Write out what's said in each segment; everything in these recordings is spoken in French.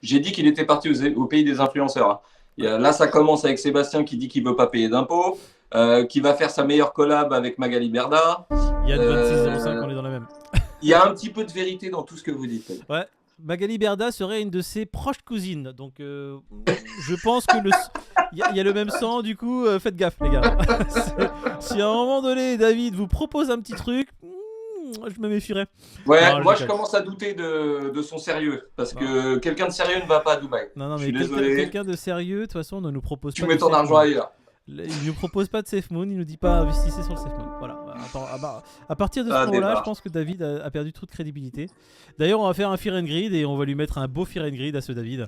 J'ai dit qu'il était parti au pays des influenceurs. Hein. Là, ça commence avec Sébastien qui dit qu'il ne veut pas payer d'impôts, qui va faire sa meilleure collab avec Magali Berda. Yann 2605, on est dans la même. Il y a un petit peu de vérité dans tout ce que vous dites. Ouais. Magali Berda serait une de ses proches cousines. Donc, je pense que il y a le même sang, du coup, faites gaffe, les gars. Si à un moment donné, David vous propose un petit truc, je me méfierais. Ouais, non, moi je commence à douter de son sérieux. Parce que quelqu'un de sérieux ne va pas à Dubaï. Non, mais quelqu'un de sérieux, de toute façon, ne nous propose pas. Tu mets ton argent ailleurs. Il nous propose pas de Safe Moon, il nous dit pas investissez sur le Safe Moon. Voilà. À partir de ce moment-là, je pense que David a perdu toute crédibilité. D'ailleurs, on va faire un Fear and Greed et on va lui mettre un beau Fear and Greed à ce David.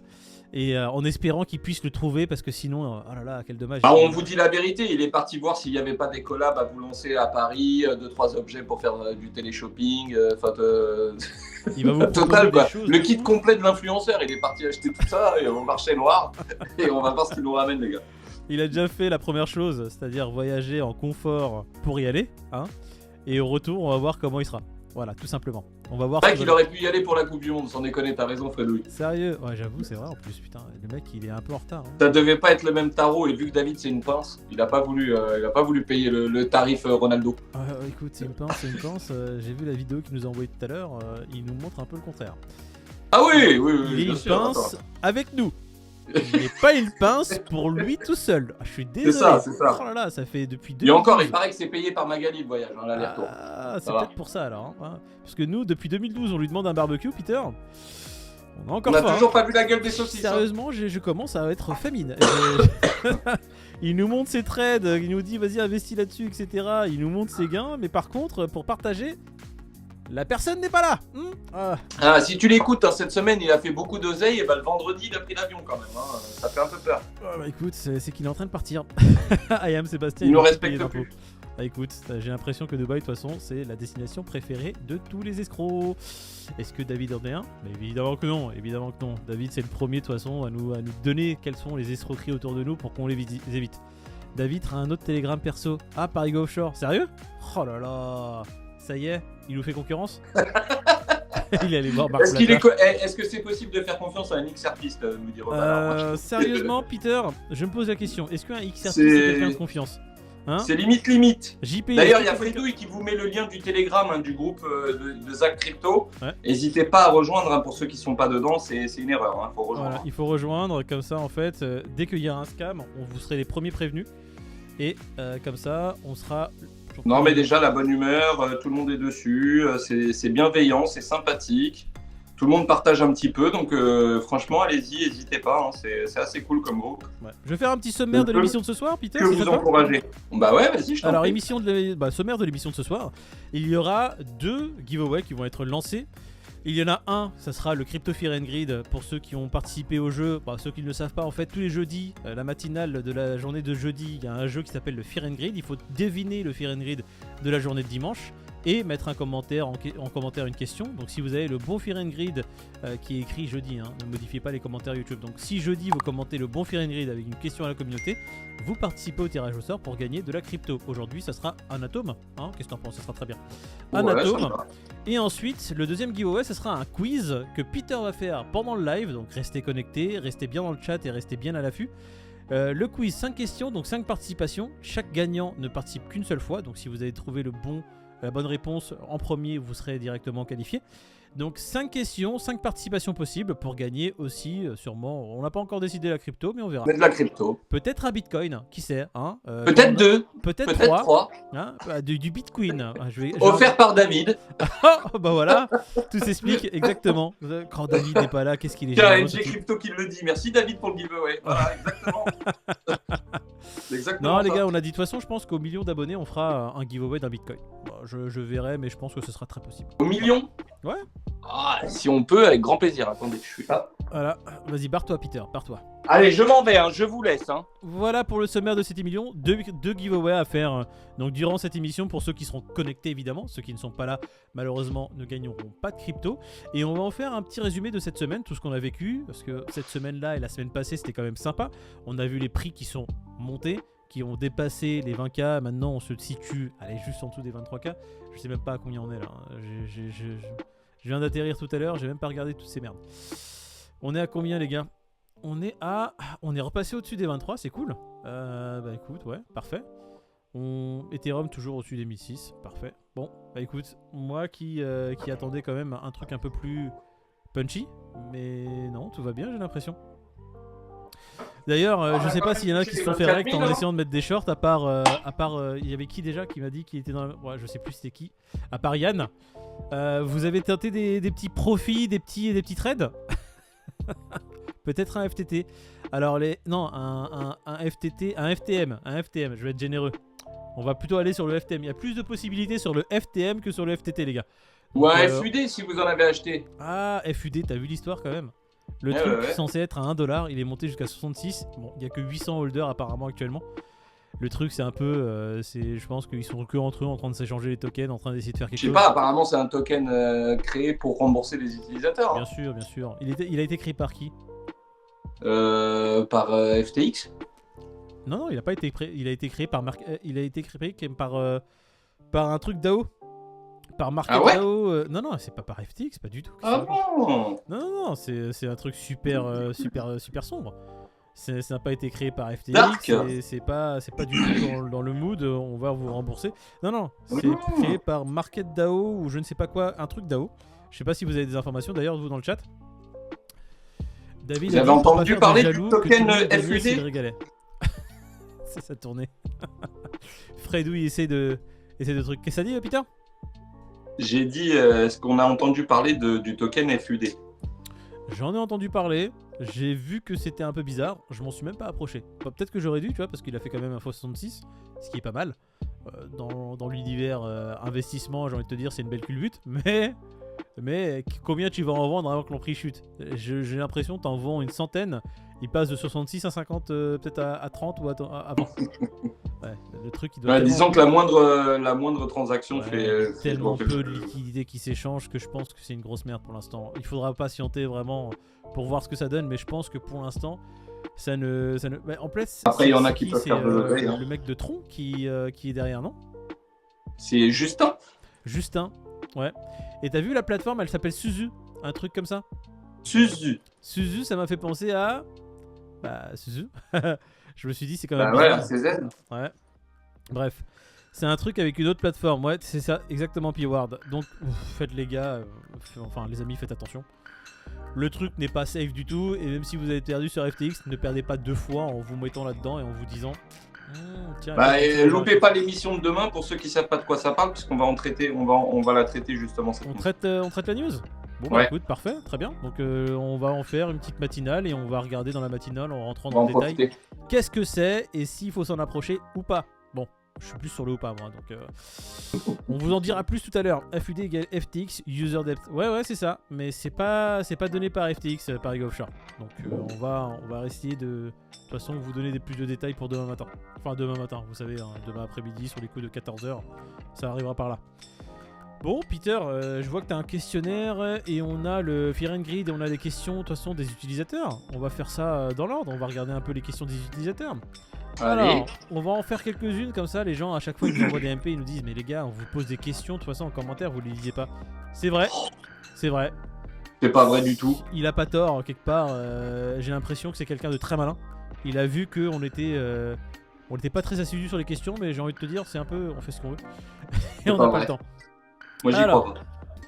Et en espérant qu'il puisse le trouver parce que sinon, oh là là, quel dommage. On vous dit la vérité, il est parti voir s'il n'y avait pas des collabs à vous lancer à Paris, 2-3 objets pour faire du télé-shopping. Il va vous total quoi. Le kit complet de l'influenceur, il est parti acheter tout ça et au marché noir. Et on va voir ce qu'il nous ramène, les gars. Il a déjà fait la première chose, c'est-à-dire voyager en confort pour y aller, hein. Et au retour, on va voir comment il sera. Voilà, tout simplement. On va voir. C'est vrai qu'il aurait pu y aller pour la Coupe du Monde, sans déconner, t'as raison, Fredouille. Sérieux? Ouais, j'avoue, c'est vrai en plus, putain, le mec il est un peu en retard. Hein. Ça devait pas être le même tarot, et vu que David c'est une pince, il a pas voulu payer le tarif Ronaldo. Écoute, c'est une pince, j'ai vu la vidéo qu'il nous a envoyée tout à l'heure, il nous montre un peu le contraire. Ah oui, il est une pince avec nous. Il n'est pas une pince pour lui tout seul. Je suis désolé. C'est ça. Oh là là, ça fait depuis 2012. Et encore, il paraît que c'est payé par Magali le voyage, hein, l'aller-retour. C'est peut-être pour ça alors. Hein. Parce que nous, depuis 2012, on lui demande un barbecue, Peter. On a toujours pas vu la gueule des saucisses. Sérieusement, je commence à être famine. Il nous montre ses trades, il nous dit vas-y investis là-dessus, etc. Il nous montre ses gains, mais par contre, pour partager, la personne n'est pas là. Si tu l'écoutes, hein, cette semaine, il a fait beaucoup d'oseille, et le vendredi, il a pris l'avion quand même. Hein. Ça fait un peu peur. Écoute, c'est qu'il est en train de partir. I am Sébastien. Il nous respecte plus. Écoute, j'ai l'impression que Dubaï, de toute façon, c'est la destination préférée de tous les escrocs. Est-ce que David en est un? Mais évidemment que non, David, c'est le premier, de toute façon, à nous donner quelles sont les escroqueries autour de nous pour qu'on les évite. David a un autre télégramme perso. Ah, Parigo Offshore. Sérieux? Oh là là. Ça y est, il nous fait concurrence. Il est allé voir Marc Est-ce que c'est possible de faire confiance à un XRPiste, nous dire sérieusement, Peter, je me pose la question. Est-ce qu'un XRPiste c'est quelqu'un de confiance? C'est limite. JP, d'ailleurs, il y a Fredouille qui vous met le lien du Telegram, du groupe de Zach Crypto. N'hésitez pas à rejoindre, pour ceux qui ne sont pas dedans, c'est une erreur. Faut rejoindre. Voilà, il faut rejoindre, comme ça, en fait, dès qu'il y a un scam, vous serez les premiers prévenus. Et comme ça, on sera... Non, mais déjà, la bonne humeur, tout le monde est dessus, c'est bienveillant, c'est sympathique. Tout le monde partage un petit peu, donc franchement, allez-y, n'hésitez pas, hein, c'est assez cool comme groupe. Ouais. Je vais faire un petit sommaire de l'émission de ce soir, Peter. Que vous encouragez. Bah ouais, vas-y, je t'en Alors, prie. sommaire de l'émission de ce soir, il y aura 2 giveaways qui vont être lancés. Il y en a un, ça sera le Crypto Fear and Greed pour ceux qui ont participé au jeu. Ceux qui ne le savent pas, en fait, tous les jeudis, la matinale de la journée de jeudi, il y a un jeu qui s'appelle le Fear and Greed. Il faut deviner le Fear and Greed de la journée de dimanche et mettre un commentaire en commentaire une question. Donc si vous avez le bon Fear and Greed qui est écrit jeudi, ne modifiez pas les commentaires YouTube. Donc si jeudi vous commentez le bon Fear and Greed avec une question à la communauté, vous participez au tirage au sort pour gagner de la crypto. Aujourd'hui ça sera un atome, qu'est-ce que t'en penses? Ça sera très bien. Un atome. Et ensuite le deuxième giveaway, ce sera un quiz que Peter va faire pendant le live. Donc restez connectés, restez bien dans le chat et restez bien à l'affût. Le quiz, 5 questions, donc 5 participations. Chaque gagnant ne participe qu'une seule fois. Donc si vous avez trouvé la bonne réponse en premier, vous serez directement qualifié. Donc 5 questions, 5 participations possibles pour gagner aussi, sûrement, on n'a pas encore décidé la crypto, mais on verra. Mais de la crypto. Peut-être un bitcoin, qui sait, peut-être 2. Peut-être 3. Du bitcoin. Offert par David. Bah voilà, tout s'explique exactement. Quand David n'est pas là, qu'est-ce qu'il est génial. NG Crypto qui le dit. Merci David pour le giveaway. Voilà, exactement. Non les gars, on a dit de toute façon, je pense qu'au million d'abonnés on fera un giveaway d'un bitcoin. Je verrai, mais je pense que ce sera très possible. Au million? Ouais. Si on peut, avec grand plaisir. Attendez, je suis là. Voilà, vas-y, barre-toi Peter, barre-toi. Allez, je m'en vais, je vous laisse. Voilà pour le sommaire de cette émission. Deux giveaways à faire donc durant cette émission pour ceux qui seront connectés évidemment. Ceux qui ne sont pas là, malheureusement, ne gagneront pas de crypto. Et on va en faire un petit résumé de cette semaine, tout ce qu'on a vécu. Parce que cette semaine-là et la semaine passée, c'était quand même sympa. On a vu les prix qui sont montés, qui ont dépassé les 20K. Maintenant, on se situe juste en dessous des 23K. Je sais même pas à combien on est là. Je viens d'atterrir tout à l'heure, j'ai même pas regardé toutes ces merdes. On est à combien les gars? On est repassé au-dessus des 23, c'est cool. Bah écoute, ouais, parfait. Ethereum toujours au-dessus des 1006, parfait. Bon, bah écoute, moi qui attendais quand même un truc un peu plus punchy, mais non, tout va bien, j'ai l'impression. D'ailleurs, je sais pas s'il y en a qui se sont fait rect en essayant de mettre des shorts, à part, il y avait qui déjà qui m'a dit qu'il était dans la... Ouais, je sais plus c'était qui. À part Yann. Vous avez tenté des petits profits, des petits trades. Peut-être un FTT. Alors non, un FTT, un FTM, je vais être généreux. On va plutôt aller sur le FTM. Il y a plus de possibilités sur le FTM que sur le FTT les gars. Donc, ou un FUD si vous en avez acheté. Ah, FUD, t'as vu l'histoire quand même. Le truc censé être à 1$, il est monté jusqu'à 66. Bon, il n'y a que 800 holders apparemment actuellement. Le truc c'est un peu, je pense qu'ils sont que entre eux en train de s'échanger les tokens, en train d'essayer de faire quelque chose. Je sais pas, apparemment c'est un token créé pour rembourser les utilisateurs. Bien sûr, bien sûr. Il a été créé par qui? Par FTX. Non, il a pas été créé. Il a été créé par par un truc DAO. Par Market DAO. Non, c'est pas par FTX, pas du tout. Ah bon? Non, c'est un truc super sombre. Ça n'a pas été créé par FTX. C'est pas du tout dans le mood. On va vous rembourser. Non, c'est créé par Market DAO ou je ne sais pas quoi, un truc DAO. Je sais pas si vous avez des informations d'ailleurs vous dans le chat. David, vous avez entendu parler du token FUD? C'est sa tournée. Fredou il essaie de trucs. Qu'est-ce que ça dit Peter? J'ai dit est-ce qu'on a entendu parler du token FUD? J'en ai entendu parler. J'ai vu que c'était un peu bizarre. Je m'en suis même pas approché. Peut-être que j'aurais dû, tu vois, parce qu'il a fait quand même un x66, ce qui est pas mal. Dans l'univers investissement, j'ai envie de te dire, c'est une belle culbute. Mais combien tu vas en vendre avant que le prix chute? J'ai l'impression que tu en vends une centaine. Il passe de 66 à 50, peut-être à 30 ou avant. Ouais, le truc, il doit disons que la moindre transaction fait tellement peu de liquidités qui s'échangent que je pense que c'est une grosse merde pour l'instant. Il faudra patienter vraiment pour voir ce que ça donne, mais je pense que pour l'instant, ça ne... Bah, en plus, après, il y en a qui peuvent faire de lever. Le mec de Tron qui est derrière, non? C'est Justin. Justin, ouais. Et t'as vu la plateforme, elle s'appelle Suzu, un truc comme ça. Suzu, ça m'a fait penser à... Bah, Suzu. Je me suis dit, c'est quand même bizarre. Ouais, c'est Zen. Ouais. Bref. C'est un truc avec une autre plateforme. Ouais, c'est ça, exactement, P-Ward. Donc, faites les gars, enfin, les amis, faites attention. Le truc n'est pas safe du tout. Et même si vous avez perdu sur FTX, ne perdez pas 2 fois en vous mettant là-dedans et en vous disant... tiens, loupez pas l'émission de demain pour ceux qui savent pas de quoi ça parle, puisqu'on va en traiter, on va la traiter justement cette on traite la news. Bon bah écoute, parfait, très bien. Donc on va en faire une petite matinale et on va regarder dans la matinale en rentrant dans le détail qu'est-ce que c'est et s'il faut s'en approcher ou pas. Bon, je suis plus sur le ou pas moi, donc on vous en dira plus tout à l'heure. FUD égale FTX user depth. Ouais, c'est ça, mais c'est pas donné par FTX par Ego Offshore. Donc on va essayer de toute façon vous donner plus de détails pour demain matin. Enfin demain matin, vous savez, hein, demain après-midi sur les coups de 14h, ça arrivera par là. Bon, Peter, je vois que tu as un questionnaire et on a le Fear and Greed et on a des questions de toute façon des utilisateurs. On va faire ça dans l'ordre, on va regarder un peu les questions des utilisateurs. Alors, on va en faire quelques-unes comme ça, les gens à chaque fois ils nous envoient des MP, ils nous disent mais les gars, on vous pose des questions, de toute façon en commentaire vous les lisez pas. C'est vrai, c'est vrai. C'est pas vrai du tout. Il a pas tort quelque part, j'ai l'impression que c'est quelqu'un de très malin. Il a vu qu'on était pas très assidus sur les questions, mais j'ai envie de te dire, c'est un peu, on fait ce qu'on veut. Et on n'a pas le temps. Moi j'y crois pas.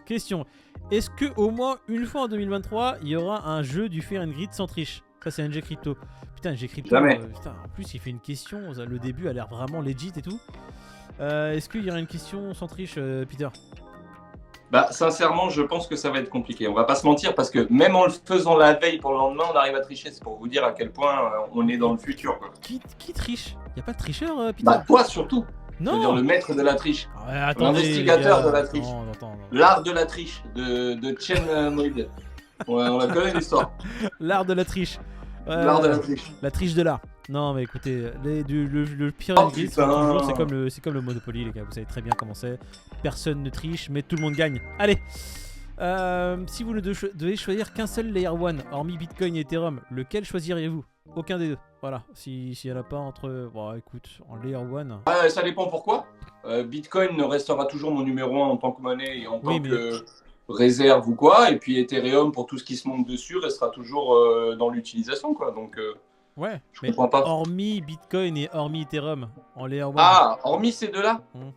Question. Est-ce que au moins une fois en 2023, il y aura un jeu du Fear and Greed sans triche? Ça c'est NG Crypto. Putain, NG Crypto. Putain, en plus il fait une question, le début a l'air vraiment legit et tout. Est-ce qu'il y aura une question sans triche, Peter? Bah sincèrement, je pense que ça va être compliqué. On va pas se mentir parce que même en le faisant la veille pour le lendemain, on arrive à tricher. C'est pour vous dire à quel point on est dans le futur, quoi. Qui triche? Y a pas de tricheur, Peter? Bah toi surtout. Non. C'est-à-dire le maître de la triche, l'investigateur de la triche, l'art de la triche de Chen Moïd. Ouais, on la connaît l'histoire. L'art de la triche. L'art de la triche. La triche de l'art. Non mais écoutez, le pire c'est comme le Monopoly les gars, vous savez très bien comment c'est. Personne ne triche mais tout le monde gagne. Allez. Si vous ne devez choisir qu'un seul Layer 1, hormis Bitcoin et Ethereum, lequel choisiriez-vous? Aucun des deux. Voilà, s'il n'y en a pas entre... Bon écoute, en Layer 1... ça dépend pourquoi. Bitcoin restera toujours mon numéro 1 en tant que monnaie et en tant que... réserve ou quoi. Et puis Ethereum, pour tout ce qui se monte dessus, restera toujours dans l'utilisation, quoi. Donc, Ouais, je mais comprends pas. hormis Bitcoin et hormis Ethereum en Layer 1. Ah, hormis ces deux-là, Hmm.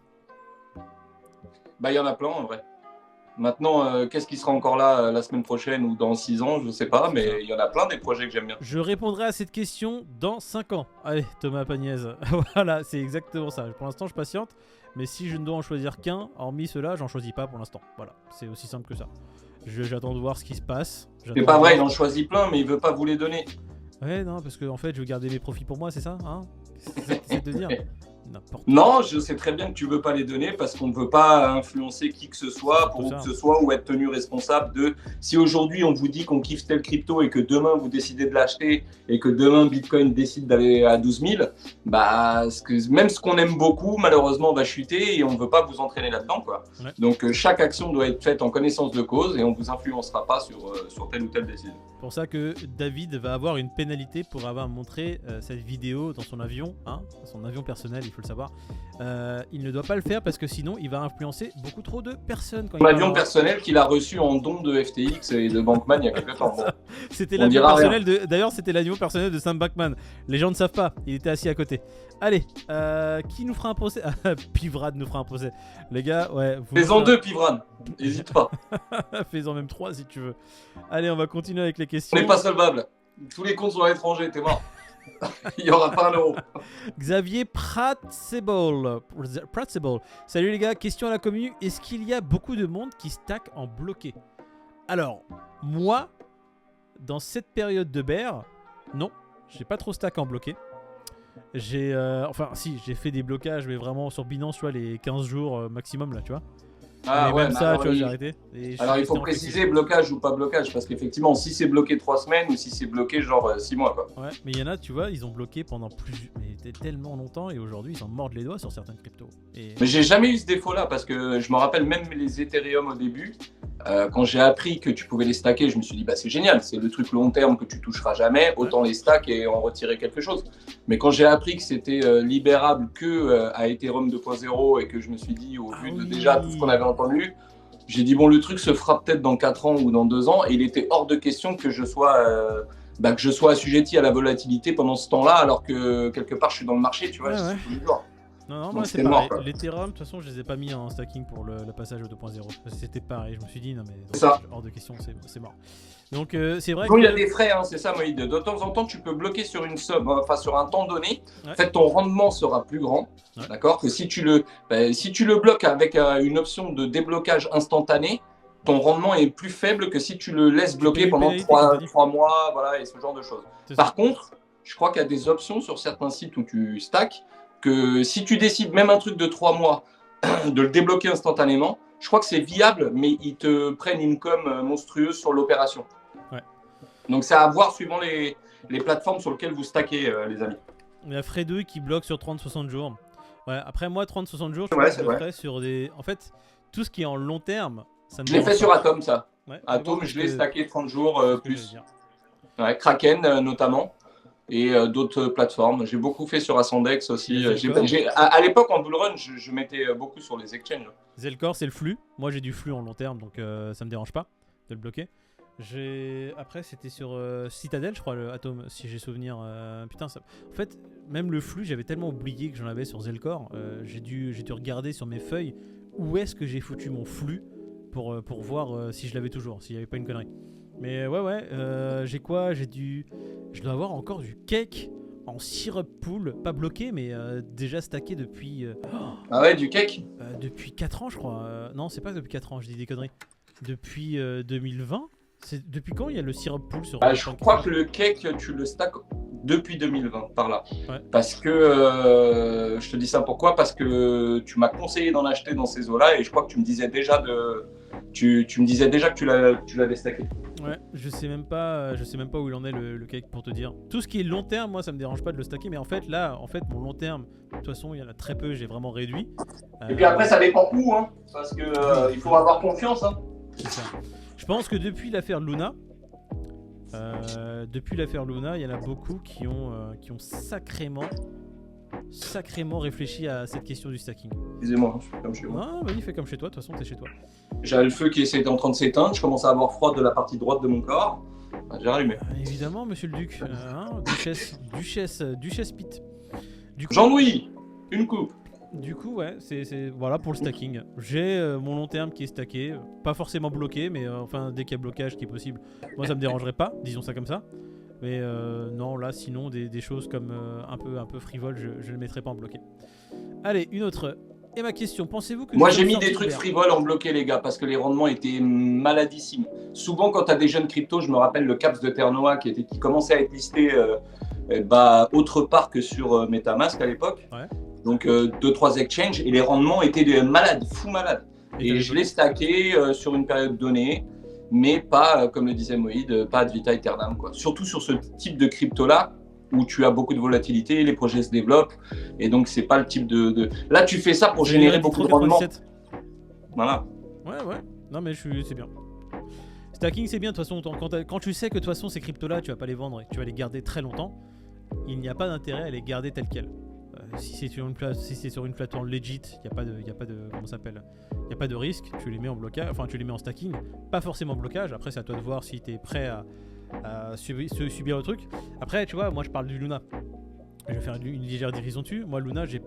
bah, il y en a plein en vrai. Maintenant, qu'est-ce qui sera encore là la semaine prochaine ou dans 6 ans, je sais pas, C'est ça. mais il y en a plein des projets que j'aime bien. Je répondrai à cette question dans 5 ans. Allez, Thomas Pagnaise. Voilà, c'est exactement ça. Pour l'instant, je patiente. Mais si je ne dois en choisir qu'un, hormis cela, j'en choisis pas pour l'instant. Voilà, c'est aussi simple que ça. J'attends de voir ce qui se passe. C'est pas vrai, il en choisit plein, mais il veut pas vous les donner. Ouais, non, parce que en fait, je veux garder mes profits pour moi, c'est ça, hein? C'est ça que t'essaies de dire? N'importe quoi. Non, je sais très bien que tu veux pas les donner parce qu'on ne veut pas influencer qui que ce soit pour C'est où ça. que ce soit ou être tenu responsable de si aujourd'hui on vous dit qu'on kiffe tel crypto et que demain vous décidez de l'acheter et que demain Bitcoin décide d'aller à 12 000, bah, même ce qu'on aime beaucoup, malheureusement, va chuter et on ne veut pas vous entraîner là-dedans, quoi. Ouais. Donc chaque action doit être faite en connaissance de cause et on ne vous influencera pas sur telle ou telle décision. C'est pour ça que David va avoir une pénalité pour avoir montré cette vidéo dans son avion, hein, son avion personnel, il faut le savoir. Il ne doit pas le faire parce que sinon il va influencer beaucoup trop de personnes. Quand Mon il avion parlera. personnel qu'il a reçu en don de FTX et de Bankman il y a quelques temps. Bon. C'était On l'avion dira personnel de. D'ailleurs, c'était l'avion personnel de Sam Bankman. Les gens ne savent pas. Il était assis à côté. Allez, qui nous fera un procès? Pivrad nous fera un procès. Les gars, ouais. Fais-en deux, Pivran. N'hésite pas. Fais-en même 3 si tu veux. Allez, on va continuer avec les On questions. n'est pas solvable. Tous les comptes sont à l'étranger, t'es mort. Il n'y aura pas un euro. Xavier Pratsebol. Salut les gars, question à la commune. Est-ce qu'il y a beaucoup de monde qui stack en bloqué? Alors, moi, dans cette période de bear, non, j'ai pas trop stack en bloqué. J'ai enfin si, j'ai fait des blocages mais vraiment sur Binance, tu vois, les 15 jours maximum là, tu vois. Ah, mais ouais, même mais ça, alors, tu vois, j'ai arrêté. Et je suis alors il resté faut en préciser flexible. blocage ou pas blocage, parce qu'effectivement, si c'est bloqué 3 semaines ou si c'est bloqué genre 6 mois, quoi. Ouais, mais il y en a, tu vois, ils ont bloqué pendant tellement longtemps et aujourd'hui ils s'en mordent les doigts sur certaines cryptos. Et Mais j'ai jamais eu ce défaut-là, parce que je me rappelle même les Ethereum au début, quand j'ai appris que tu pouvais les stacker, je me suis dit, bah c'est génial, c'est le truc long terme que tu toucheras jamais, autant les stack et en retirer quelque chose. Mais quand j'ai appris que c'était libérable que à Ethereum 2.0 et que je me suis dit, au vu de oui. déjà tout ce qu'on avait entendu, j'ai dit, bon, le truc se fera peut-être dans 4 ans ou dans 2 ans, et il était hors de question que je sois assujetti à la volatilité pendant ce temps-là, alors que quelque part je suis dans le marché, tu vois, Ouais, j'y suis ouais. tous les jours. non, Donc, moi c'est c'était pareil. mort, quoi. L'Ethereum, de toute façon, je les ai pas mis en stacking pour le passage au 2.0. C'était pareil. Je me suis dit, non, mais C'est ça. hors de question, c'est mort. Donc, c'est vrai Bon, que. il y a des frais, hein, c'est ça, Moïd. De temps en temps, tu peux bloquer sur une somme, enfin sur un temps donné. Ouais. En fait, ton rendement sera plus grand, Ouais. d'accord. Que si tu le bloques avec une option de déblocage instantané, ton rendement est plus faible que si tu le laisses Tu bloquer payes une pendant pénalité, comme t'as dit. 3 mois, voilà, et ce genre de choses. C'est ça. Par contre, je crois qu'il y a des options sur certains sites où tu stacks que si tu décides même un truc de 3 mois de le débloquer instantanément, je crois que c'est viable, mais ils te prennent une com monstrueuse sur l'opération. Ouais. Donc c'est à voir suivant les plateformes sur lesquelles vous stackez, les amis. Il y a Fredo qui bloque sur 30-60 jours. Ouais, après moi, 30-60 jours, je Ouais, pense c'est que je le vrai. ferai sur des. En fait, tout ce qui est en long terme, ça me Je l'ai dérange fait sur pas. Atom, ça. Ouais, Atom, c'est je ce l'ai que- stacké 30 jours c'est ce que plus. j'allais dire. Ouais, Kraken notamment. Et d'autres plateformes. J'ai beaucoup fait sur Ascendex aussi. Les Zelcore. À l'époque, en bullrun, je mettais beaucoup sur les exchanges. Zelcore, c'est le flux. Moi, j'ai du flux en long terme, donc ça me dérange pas de le bloquer. Après, c'était sur Citadel, je crois, le Atom, si j'ai souvenir. Putain, ça. En fait, même le flux, j'avais tellement oublié que j'en avais sur Zelcore. J'ai dû regarder sur mes feuilles où est-ce que j'ai foutu mon flux pour voir si je l'avais toujours, s'il n'y avait pas une connerie. Mais ouais, j'ai quoi? Je dois avoir encore du cake en syrup pool, pas bloqué, mais déjà stacké depuis. Ah ouais, du cake. Depuis 4 ans, je crois. Non, c'est pas depuis 4 ans, je dis des conneries. Depuis 2020. C'est depuis quand il y a le syrup pool sur Je crois que le cake, tu le stacks depuis 2020, par là. Ouais. Parce que, je te dis ça pourquoi? Parce que tu m'as conseillé d'en acheter dans ces eaux-là et je crois que tu me disais déjà que tu l'avais stacké. Ouais, je sais même pas où il en est le cake pour te dire. Tout ce qui est long terme, moi ça me dérange pas de le stacker, mais en fait là, mon long terme, de toute façon il y en a très peu, j'ai vraiment réduit. Et puis après, ça dépend où, hein, parce que il faut avoir confiance. Hein. C'est ça. Je pense que depuis l'affaire Luna, il y en a beaucoup qui ont sacrément réfléchi à cette question du stacking. Excusez-moi, je suis comme chez moi. Ah, vas-y, fais comme chez toi, de toute façon, t'es chez toi. J'avais le feu qui était en train de s'éteindre, je commençais à avoir froid de la partie droite de mon corps. J'ai allumé. Évidemment, monsieur le duc. Duchesse Pete. Jean-Louis, une coupe. Du coup, ouais, c'est voilà pour le stacking. J'ai mon long terme qui est stacké, pas forcément bloqué, mais enfin dès qu'il y a blocage qui est possible, moi ça me dérangerait pas, disons ça comme ça. Mais non, là sinon des choses comme un peu frivole, je ne mettrai pas en bloqué. Allez, une autre. Et ma question, pensez-vous que... Moi j'ai mis des trucs frivoles en bloqué les gars, parce que les rendements étaient maladissimes. Souvent quand tu as des jeunes cryptos, je me rappelle le CAPS de Ternoa qui commençait à être listé autre part que sur Metamask à l'époque. Ouais. Donc 2-3 exchanges et les rendements étaient malades, fou malades. Et je l'ai stacké sur une période donnée, mais pas, comme le disait Moïd, pas ad vita aeternam, quoi. Surtout sur ce type de crypto-là, où tu as beaucoup de volatilité, les projets se développent, et donc c'est pas le type de... Là tu fais ça pour générer beaucoup de rendement. Voilà. Ouais, non mais c'est bien. Stacking c'est bien, de toute façon, quand tu sais que de toute façon ces cryptos-là, tu vas pas les vendre et que tu vas les garder très longtemps, il n'y a pas d'intérêt à les garder telles quelles. Si c'est sur une plateforme legit, il n'y a pas de comment ça s'appelle, il y a pas de risque, tu les mets en blocage, enfin tu les mets en stacking, pas forcément blocage. Après c'est à toi de voir si tu es prêt à subir le truc. Après tu vois, moi je parle du Luna. Je vais faire une légère dérision dessus. Moi Luna, j'ai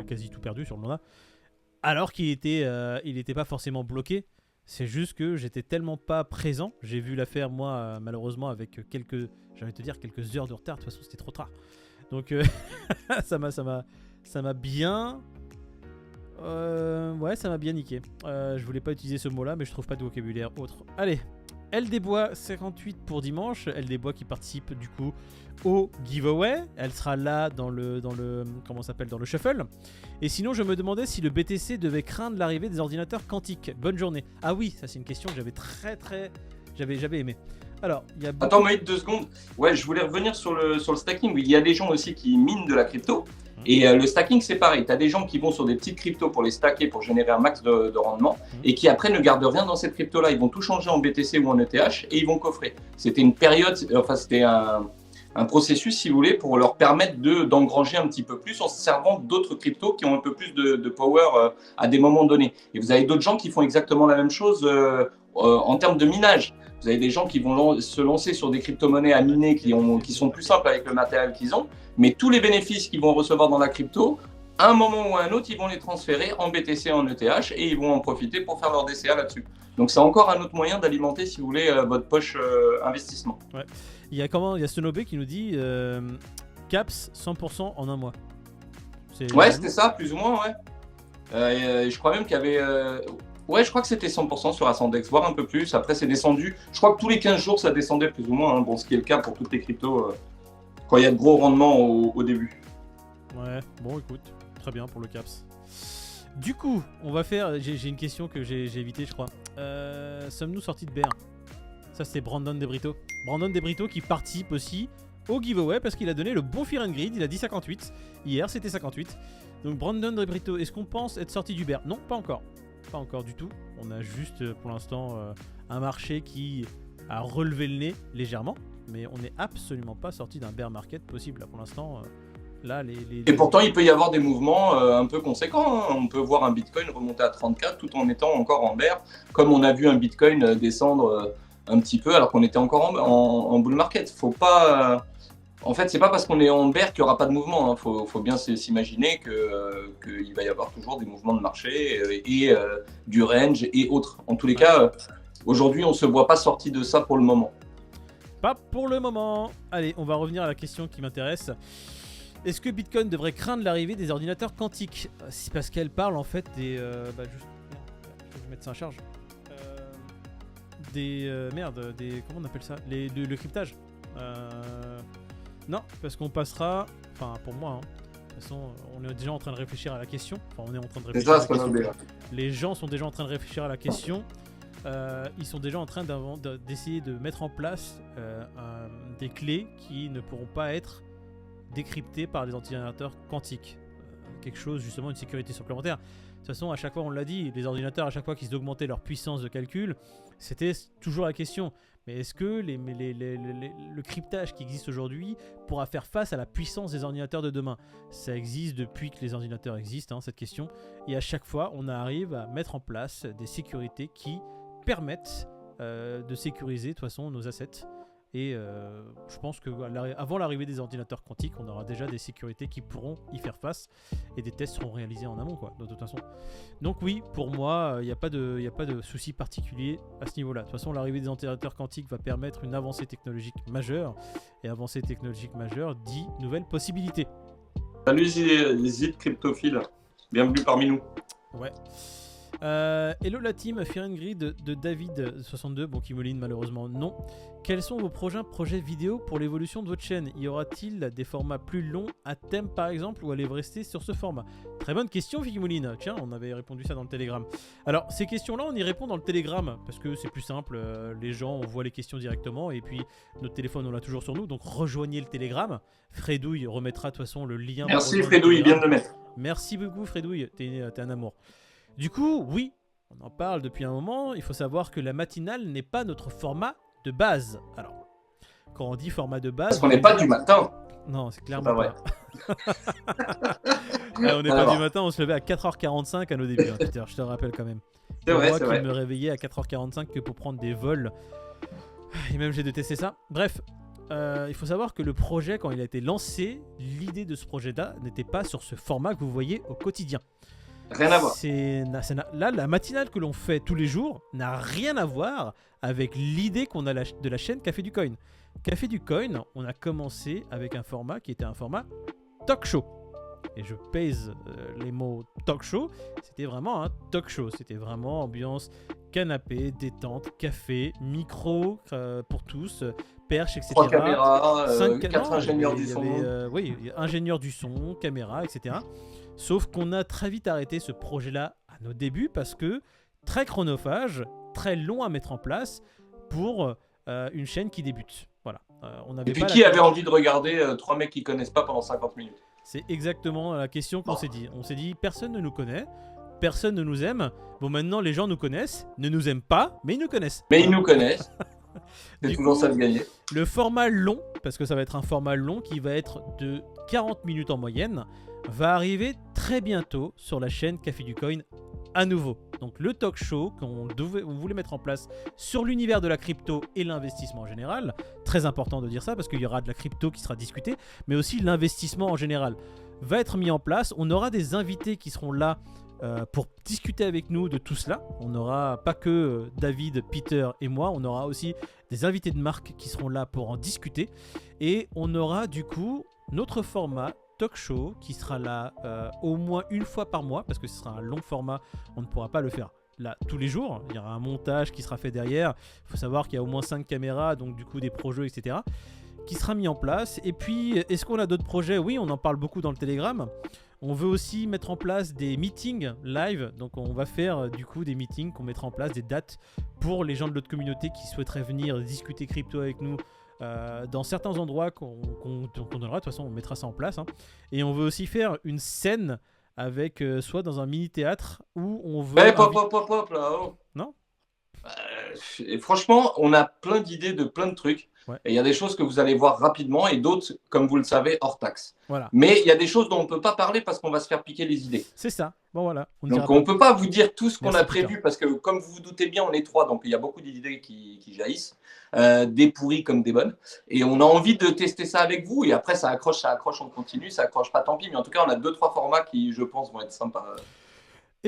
quasi tout perdu sur le Luna. Alors qu'il était pas forcément bloqué. C'est juste que j'étais tellement pas présent. J'ai vu l'affaire moi malheureusement avec quelques heures de retard. De toute façon c'était trop tard. Donc ça m'a bien... ouais, ça m'a bien niqué. Je voulais pas utiliser ce mot-là, mais je trouve pas de vocabulaire autre. Allez, Elle des Bois 58 pour dimanche. Elle des Bois qui participe du coup au giveaway. Elle sera là dans le comment ça s'appelle, dans le shuffle. Et sinon, je me demandais si le BTC devait craindre l'arrivée des ordinateurs quantiques. Bonne journée. Ah oui, ça c'est une question que j'avais aimé. Alors, il y a beaucoup... Attends, Moïd, 2 secondes. Ouais, je voulais revenir sur le stacking. Oui, il y a des gens aussi qui minent de la crypto. Et le stacking, c'est pareil. Tu as des gens qui vont sur des petites cryptos pour les stacker, pour générer un max de rendement, et qui après ne gardent rien dans cette crypto-là. Ils vont tout changer en BTC ou en ETH et ils vont coffrer. C'était une période, enfin, c'était un processus, si vous voulez, pour leur permettre d'engranger un petit peu plus en se servant d'autres cryptos qui ont un peu plus de power à des moments donnés. Et vous avez d'autres gens qui font exactement la même chose en termes de minage. Vous avez des gens qui vont se lancer sur des crypto-monnaies à miner qui sont plus simples avec le matériel qu'ils ont, mais tous les bénéfices qu'ils vont recevoir dans la crypto, à un moment ou à un autre, ils vont les transférer en BTC, en ETH, et ils vont en profiter pour faire leur DCA là-dessus. Donc c'est encore un autre moyen d'alimenter, si vous voulez, votre poche investissement. Ouais. Il y a Snobe qui nous dit Caps 100% en un mois. Ouais, c'était ça, plus ou moins, ouais. Je crois même qu'il y avait... Ouais, je crois que c'était 100% sur Ascendex, voire un peu plus. Après, c'est descendu. Je crois que tous les 15 jours, ça descendait plus ou moins. Hein. Bon, ce qui est le cas pour toutes les cryptos quand il y a de gros rendements au début. Ouais, bon, écoute, très bien pour le Caps. Du coup, on va faire... J'ai une question que j'ai évitée, je crois. Sommes-nous sortis de Bear? Ça, c'est Brandon De Brito. Brandon De Brito qui participe aussi au giveaway parce qu'il a donné le bon Fear and Greed. Il a dit 58. Hier, c'était 58. Donc, Brandon De Brito, est-ce qu'on pense être sorti du bear? Non, pas encore. Pas encore du tout. On a juste pour l'instant un marché qui a relevé le nez légèrement, mais on n'est absolument pas sorti d'un bear market possible là pour l'instant. Là, Et pourtant, il peut y avoir des mouvements un peu conséquents. Hein. On peut voir un Bitcoin remonter à 34 tout en étant encore en bear, comme on a vu un Bitcoin descendre un petit peu alors qu'on était encore en bull market. Faut pas... En fait, c'est pas parce qu'on est en bear qu'il n'y aura pas de mouvement. Hein. Faut bien s'imaginer qu'il va y avoir toujours des mouvements de marché et du range et autres. En tous les cas, aujourd'hui, on ne se voit pas sorti de ça pour le moment. Pas pour le moment. Allez, on va revenir à la question qui m'intéresse. Est-ce que Bitcoin devrait craindre l'arrivée des ordinateurs quantiques? C'est parce qu'elle parle en fait des... je vais mettre ça en charge. Comment on appelle ça, le cryptage. Non, parce qu'on passera... Enfin, pour moi, hein. De toute façon, on est déjà en train de réfléchir à la question. Enfin, on est en train de réfléchir à la question. Les gens sont déjà en train de réfléchir à la question. Ils sont déjà en train d'essayer de mettre en place des clés qui ne pourront pas être décryptées par les ordinateurs quantiques. Quelque chose, justement, une sécurité supplémentaire. toute façon, à chaque fois, on l'a dit, les ordinateurs, à chaque fois qu'ils augmentaient leur puissance de calcul, c'était toujours la question. Mais est-ce que le cryptage qui existe aujourd'hui pourra faire face à la puissance des ordinateurs de demain? Ça existe depuis que les ordinateurs existent, cette question. Et à chaque fois, on arrive à mettre en place des sécurités qui permettent de sécuriser de toute façon nos assets. Et je pense qu'avant l'arrivée des ordinateurs quantiques, on aura déjà des sécurités qui pourront y faire face et des tests seront réalisés en amont, de toute façon. Donc oui, pour moi, il n'y a pas de souci particulier à ce niveau-là. De toute façon, l'arrivée des ordinateurs quantiques va permettre une avancée technologique majeure. Et avancée technologique majeure dit nouvelles possibilités. Salut Zid Cryptophile, bienvenue parmi nous. Ouais. Hello la team, Firengrid de David62, bon Kimoline malheureusement non. Quels sont vos projets vidéo pour l'évolution de votre chaîne? Y aura-t-il des formats plus longs à thème par exemple ou allez-vous rester sur ce format? Très bonne question Kimoline, tiens on avait répondu ça dans le Telegram. Alors ces questions là on y répond dans le Telegram parce que c'est plus simple, les gens on voit les questions directement et puis notre téléphone on l'a toujours sur nous donc rejoignez le Telegram. Fredouille remettra de toute façon le lien. Merci Fredouille, il vient de le mettre. Merci beaucoup Fredouille, t'es un amour. Du coup, oui, on en parle depuis un moment, il faut savoir que la matinale n'est pas notre format de base. Alors, quand on dit format de base... Parce qu'on n'est pas du matin. Non, c'est clairement pas. On n'est pas du matin, on se levait à 4h45 à nos débuts, Peter, je te rappelle quand même. C'est vrai, moi c'est qui vrai. me réveillais à 4h45 que pour prendre des vols. Et même j'ai détesté ça. Bref, il faut savoir que le projet, quand il a été lancé, l'idée de ce projet-là n'était pas sur ce format que vous voyez au quotidien. Rien à voir. Là, la matinale que l'on fait tous les jours n'a rien à voir avec l'idée qu'on a de la chaîne Café du Coin. Café du Coin, on a commencé avec un format qui était un format talk show. Et je pèse les mots talk show, c'était vraiment un talk show. C'était vraiment ambiance canapé, détente, café, micro pour tous, perche, etc. 3 caméras, 4 Non, ingénieurs il y du son. oui, ingénieurs du son, caméra, etc. Sauf qu'on a très vite arrêté ce projet-là à nos débuts parce que très chronophage, très long à mettre en place pour une chaîne qui débute. Voilà. Et puis qui avait envie de regarder 3 mecs qui connaissent pas pendant 50 minutes? C'est exactement la question qu'on s'est dit. On s'est dit, personne ne nous connaît, personne ne nous aime. Bon, maintenant, les gens nous connaissent, ne nous aiment pas, mais ils nous connaissent. Mais ils nous connaissent. C'est toujours ça de gagner. Le format long, parce que ça va être un format long qui va être de 40 minutes en moyenne, va arriver très bientôt sur la chaîne Café du Coin à nouveau. Donc le talk show qu'on voulait mettre en place sur l'univers de la crypto et l'investissement en général, très important de dire ça parce qu'il y aura de la crypto qui sera discutée, mais aussi l'investissement en général va être mis en place. On aura des invités qui seront là pour discuter avec nous de tout cela. On n'aura pas que David, Peter et moi, on aura aussi des invités de marque qui seront là pour en discuter. Et on aura du coup notre format talk show qui sera là au moins une fois par mois parce que ce sera un long format, on ne pourra pas le faire là tous les jours, il y aura un montage qui sera fait derrière, il faut savoir qu'il y a au moins 5 caméras donc du coup des projets etc qui sera mis en place. Et puis est-ce qu'on a d'autres projets? Oui, on en parle beaucoup dans le Telegram. On veut aussi mettre en place des meetings live, donc on va faire du coup des meetings qu'on mettra en place, des dates pour les gens de notre communauté qui souhaiteraient venir discuter crypto avec nous dans certains endroits qu'on donnera. De toute façon on mettra ça en place Et on veut aussi faire une scène avec soit dans un mini théâtre où on veut Hop là-haut. Non et franchement on a plein d'idées de plein de trucs. Ouais. Et il y a des choses que vous allez voir rapidement et d'autres, comme vous le savez, hors taxe. Voilà. Mais il y a des choses dont on ne peut pas parler parce qu'on va se faire piquer les idées. C'est ça. Bon voilà. Donc on ne peut pas vous dire tout ce qu'on Merci, a prévu parce que comme vous vous doutez bien, on est 3, donc il y a beaucoup d'idées qui jaillissent, des pourries comme des bonnes. Et on a envie de tester ça avec vous. Et après ça accroche, on continue, ça accroche pas, tant pis. Mais en tout cas, on a 2-3 formats qui, je pense, vont être sympas.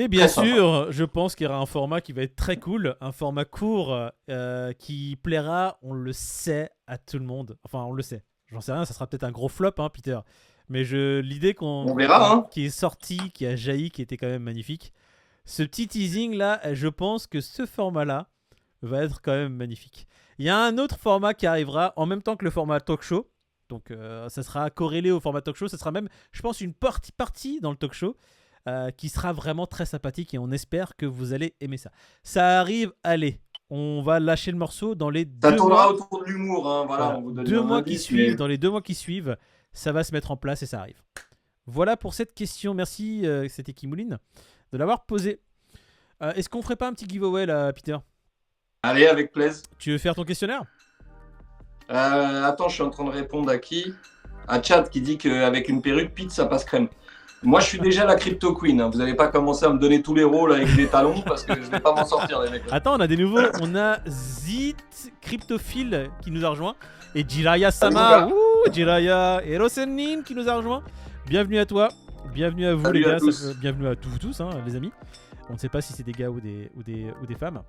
Et bien sûr, je pense qu'il y aura un format qui va être très cool, un format court qui plaira, on le sait, à tout le monde. Enfin, on le sait. J'en sais rien, ça sera peut-être un gros flop, Peter. Mais l'idée on verra, qui est sortie, qui a jailli, qui était quand même magnifique. Ce petit teasing là, je pense que ce format-là va être quand même magnifique. Il y a un autre format qui arrivera en même temps que le format talk show. Donc, ça sera corrélé au format talk show. Ça sera même, je pense, une partie dans le talk show. Qui sera vraiment très sympathique et on espère que vous allez aimer ça. Ça arrive, allez, on va lâcher le morceau dans les 2 mois. Ça tournera autour de l'humour, voilà. On vous donne 2 mois qui suivent, dans les 2 mois qui suivent, ça va se mettre en place et ça arrive. Voilà pour cette question, merci, c'était Kimouline. de l'avoir posé. Est-ce qu'on ferait pas un petit giveaway là, Peter? Allez, avec plaisir. Tu veux faire ton questionnaire? Attends, je suis en train de répondre à qui? À Chad qui dit qu'avec une perruque, Pete, ça passe crème. Moi, je suis déjà la Crypto Queen. Hein. Vous n'allez pas commencer à me donner tous les rôles avec des talons parce que je vais pas m'en sortir, les mecs. Attends, on a des nouveaux. On a Zit Cryptophile qui nous a rejoint. Et Jiraya Sama. Ouh, Jiraya. Et Rosenin qui nous a rejoint. Bienvenue à toi. Bienvenue à vous, Salut les à gars. tous. Bienvenue à tous, hein, les amis. On ne sait pas si c'est des gars ou des femmes.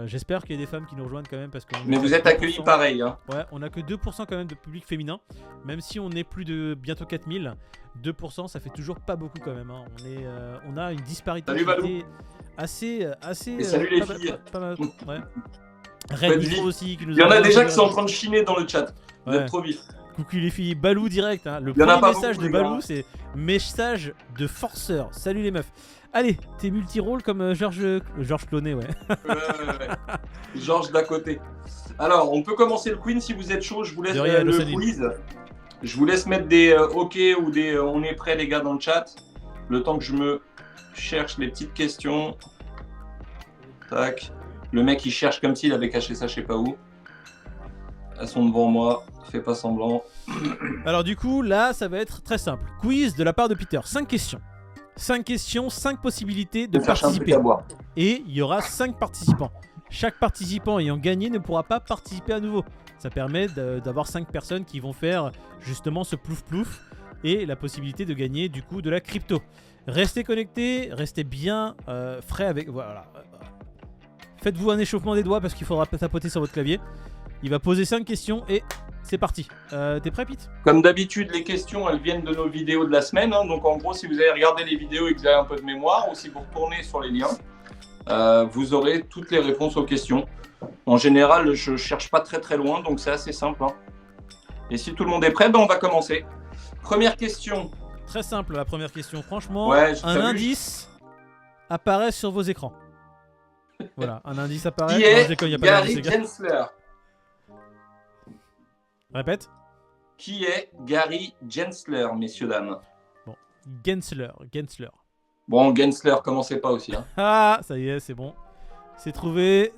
J'espère qu'il y a des femmes qui nous rejoignent quand même. Mais vous êtes accueillis pareil. Hein. Ouais, on a que 2% quand même de public féminin. Même si on est plus de bientôt 4000. 2%, ça fait toujours pas beaucoup quand même. Hein. On a une disparité assez. Et salut les filles. Pas mal. Ouais. Red Nitro aussi qui nous Il y en a déjà qui sont en train de chiner dans le chat. Vous êtes trop vifs. Coucou les filles, Balou direct. Hein. Le Il y en a premier pas message beaucoup, de les Balou, gars. c'est message de forceur. Salut les meufs. Allez, t'es multi-rôle comme Georges Clooney, ouais. Ouais. Georges d'à côté. Alors, on peut commencer le Queen si vous êtes chaud. Je vous laisse De rien, le Saline. quiz. Je vous laisse mettre des OK ou des on est prêt les gars dans le chat. Le temps que je me cherche les petites questions. Tac. Le mec il cherche comme s'il avait caché ça je sais pas où. Elles sont devant moi. Fais pas semblant. Alors du coup, là, ça va être très simple. Quiz de la part de Peter. 5 questions. 5 questions, 5 possibilités de Je cherche un truc participer. à boire. Et il y aura 5 participants. Chaque participant ayant gagné ne pourra pas participer à nouveau. Ça permet d'avoir 5 personnes qui vont faire justement ce plouf-plouf et la possibilité de gagner du coup de la crypto. Restez connectés, restez bien frais avec... Voilà. Faites-vous un échauffement des doigts parce qu'il faudra tapoter sur votre clavier. Il va poser 5 questions et c'est parti. T'es prêt, Pete? Comme d'habitude, les questions, elles viennent de nos vidéos de la semaine. Hein. Donc, en gros, si vous avez regardé les vidéos et que vous avez un peu de mémoire, ou si vous retournez sur les liens, vous aurez toutes les réponses aux questions. En général, je ne cherche pas très très loin, donc c'est assez simple. Hein. Et si tout le monde est prêt, ben on va commencer. Première question. Très simple, la première question. Franchement, Ouais, un indice apparaît sur vos écrans. Voilà, un indice apparaît. Qui Non, je est déconne, y a pas Gary d'indice, les gars. Gensler? Répète. Qui est Gary Gensler, messieurs, dames? Bon, Gensler. Bon, Gensler, commencez pas aussi. Hein. Ah, ça y est, c'est bon. C'est trouvé.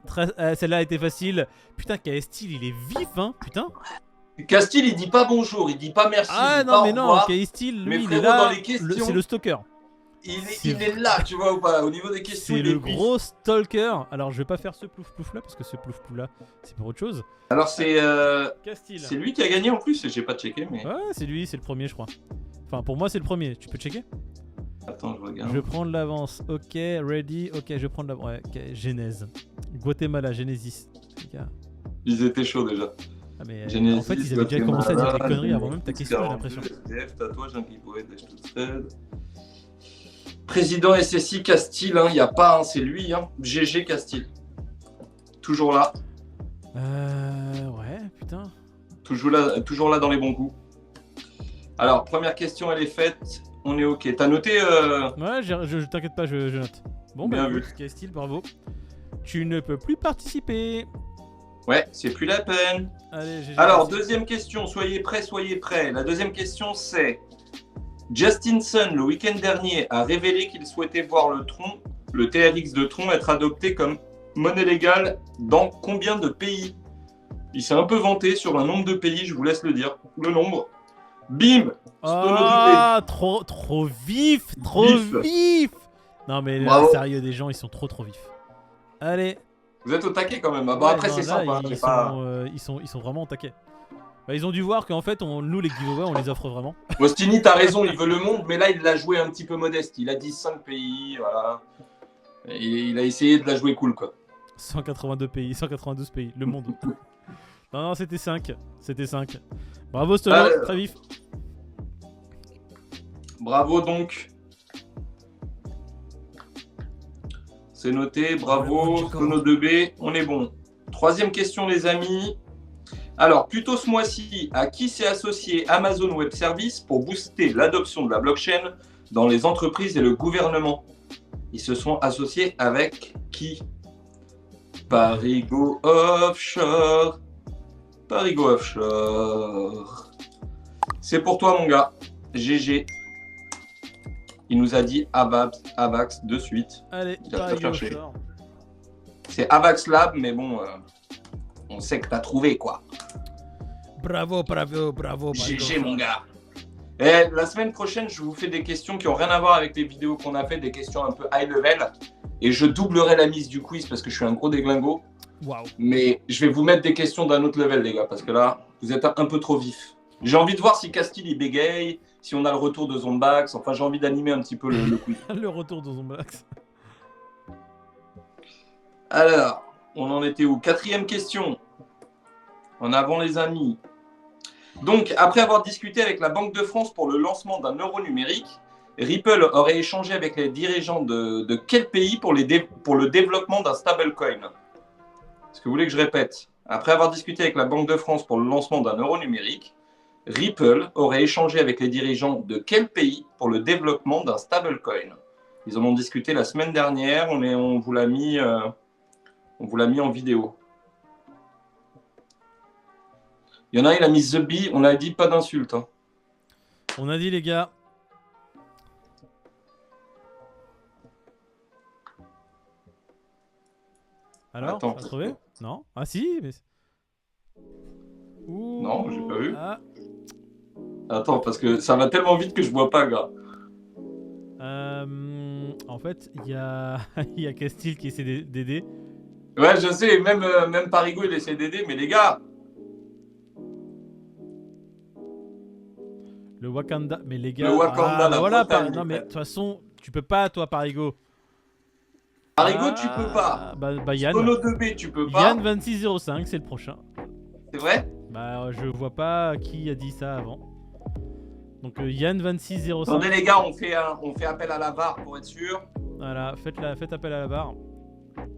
Celle-là a été facile. Putain, K-Steel, il est vif, hein. Putain. Castille, il dit pas bonjour, il dit pas merci. Ah il dit non, pas mais au non, revoir. K-Steel, Mais lui, il est frérot, là. dans les questions, C'est le stalker. Il est là, tu vois ou pas? Au niveau des questions, C'est il est le vif. gros stalker. Alors, je vais pas faire ce plouf-plouf là parce que ce plouf-plouf là, c'est pour autre chose. Alors, c'est Castille. lui qui a gagné en plus, j'ai pas checké, mais. Ouais, c'est lui, c'est le premier, je crois. Enfin, pour moi, c'est le premier. Tu peux checker? Attends, je regarde. Je prends de l'avance. Ok, ready. Ok, je prends de l'avance. Ouais, ok, Genèse. Guatemala, Genesis. Les gars. Ils étaient chauds déjà. Ah, mais Genesis, en fait, ils avaient déjà commencé à dire des conneries avant même ta question, j'ai l'impression. SDF, tatouage, un giveaway, dash to thread. Président SSI Castille, il n'y a pas, hein, c'est lui, hein. GG Castille. Toujours là. Ouais, putain. Toujours là dans les bons coups. Alors, première question, elle est faite. On est OK. T'as noté Ouais, je t'inquiète pas, je note. Bon, Bien bah, vu. écoute, Castille, bravo. Tu ne peux plus participer. Ouais, c'est plus la peine. Allez, GG. Alors, deuxième question, soyez prêts. La deuxième question, c'est Justin Sun, le week-end dernier, a révélé qu'il souhaitait voir le TRX de Tron, être adopté comme monnaie légale dans combien de pays? Il s'est un peu vanté sur un nombre de pays, je vous laisse le dire. Le nombre. Bim! Ah, trop vif, vif. Non, mais là, Bravo. sérieux, des gens, ils sont trop vifs. Allez. Vous êtes au taquet quand même. Ah, bah, Ouais, après, non, c'est là, sympa. ils sont vraiment au taquet. Bah, ils ont dû voir qu'en fait, nous, les giveaways, on les offre vraiment. Mostini, t'as raison, il veut le monde, mais là, il l'a joué un petit peu modeste. Il a dit 5 pays, voilà. Et il a essayé de la jouer cool, quoi. 182 pays, 192 pays, le monde. Non, c'était 5. Bravo, Stolo, très vif. Bravo, donc. C'est noté, bravo. Chrono 2B, on est bon. Troisième question, les amis. Alors, plutôt ce mois-ci, à qui s'est associé Amazon Web Services pour booster l'adoption de la blockchain dans les entreprises et le gouvernement? Ils se sont associés avec qui? Parigo Offshore. C'est pour toi, mon gars. GG. Il nous a dit Avax de suite. Allez, Il a pas Paris cherché. Offshore. C'est Avax Lab, mais bon, on sait que t'as trouvé quoi. Bravo, bravo, bravo. GG mon gars. Et la semaine prochaine, je vous fais des questions qui n'ont rien à voir avec les vidéos qu'on a fait, des questions un peu high level. Et je doublerai la mise du quiz parce que je suis un gros déglingo. Waouh. Mais je vais vous mettre des questions d'un autre level, les gars, parce que là, vous êtes un peu trop vif. J'ai envie de voir si Castille il bégaye, si on a le retour de Zombax. Enfin, j'ai envie d'animer un petit peu le quiz. Le retour de Zombax. Alors, on en était où? 4e question. En avant, les amis. Donc, après avoir discuté avec la Banque de France pour le lancement d'un euro numérique, Ripple aurait échangé avec les dirigeants de quel pays pour le développement d'un stablecoin? Est-ce que vous voulez que je répète? Après avoir discuté avec la Banque de France pour le lancement d'un euro numérique, Ripple aurait échangé avec les dirigeants de quel pays pour le développement d'un stablecoin? Ils en ont discuté la semaine dernière, on vous l'a mis en vidéo. Il y en a, il a mis The Bee, on a dit pas d'insulte. Hein. On a dit, les gars. Alors, Attends. t'as trouvé? Non? Ah si, mais... Ouh, Non, j'ai pas vu. Ah. Attends, parce que ça va tellement vite que je vois pas, gars. En fait, il y a, il y a Castille qui essaie d'aider. Ouais, je sais, même Parigo, il essaie d'aider, mais les gars, Le Wakanda, mais les gars... Le Wakanda, bah la voilà, Bretagne, non mais de frère. toute façon, tu peux pas toi Parigo. Parigo, tu peux pas. Bah Yann. Sono 2B, tu peux pas. Yann 2605, c'est le prochain. C'est vrai? Bah je vois pas qui a dit ça avant. Donc Yann 2605. Attendez, les gars, on fait appel à la VAR pour être sûr. Voilà, faites appel à la barre.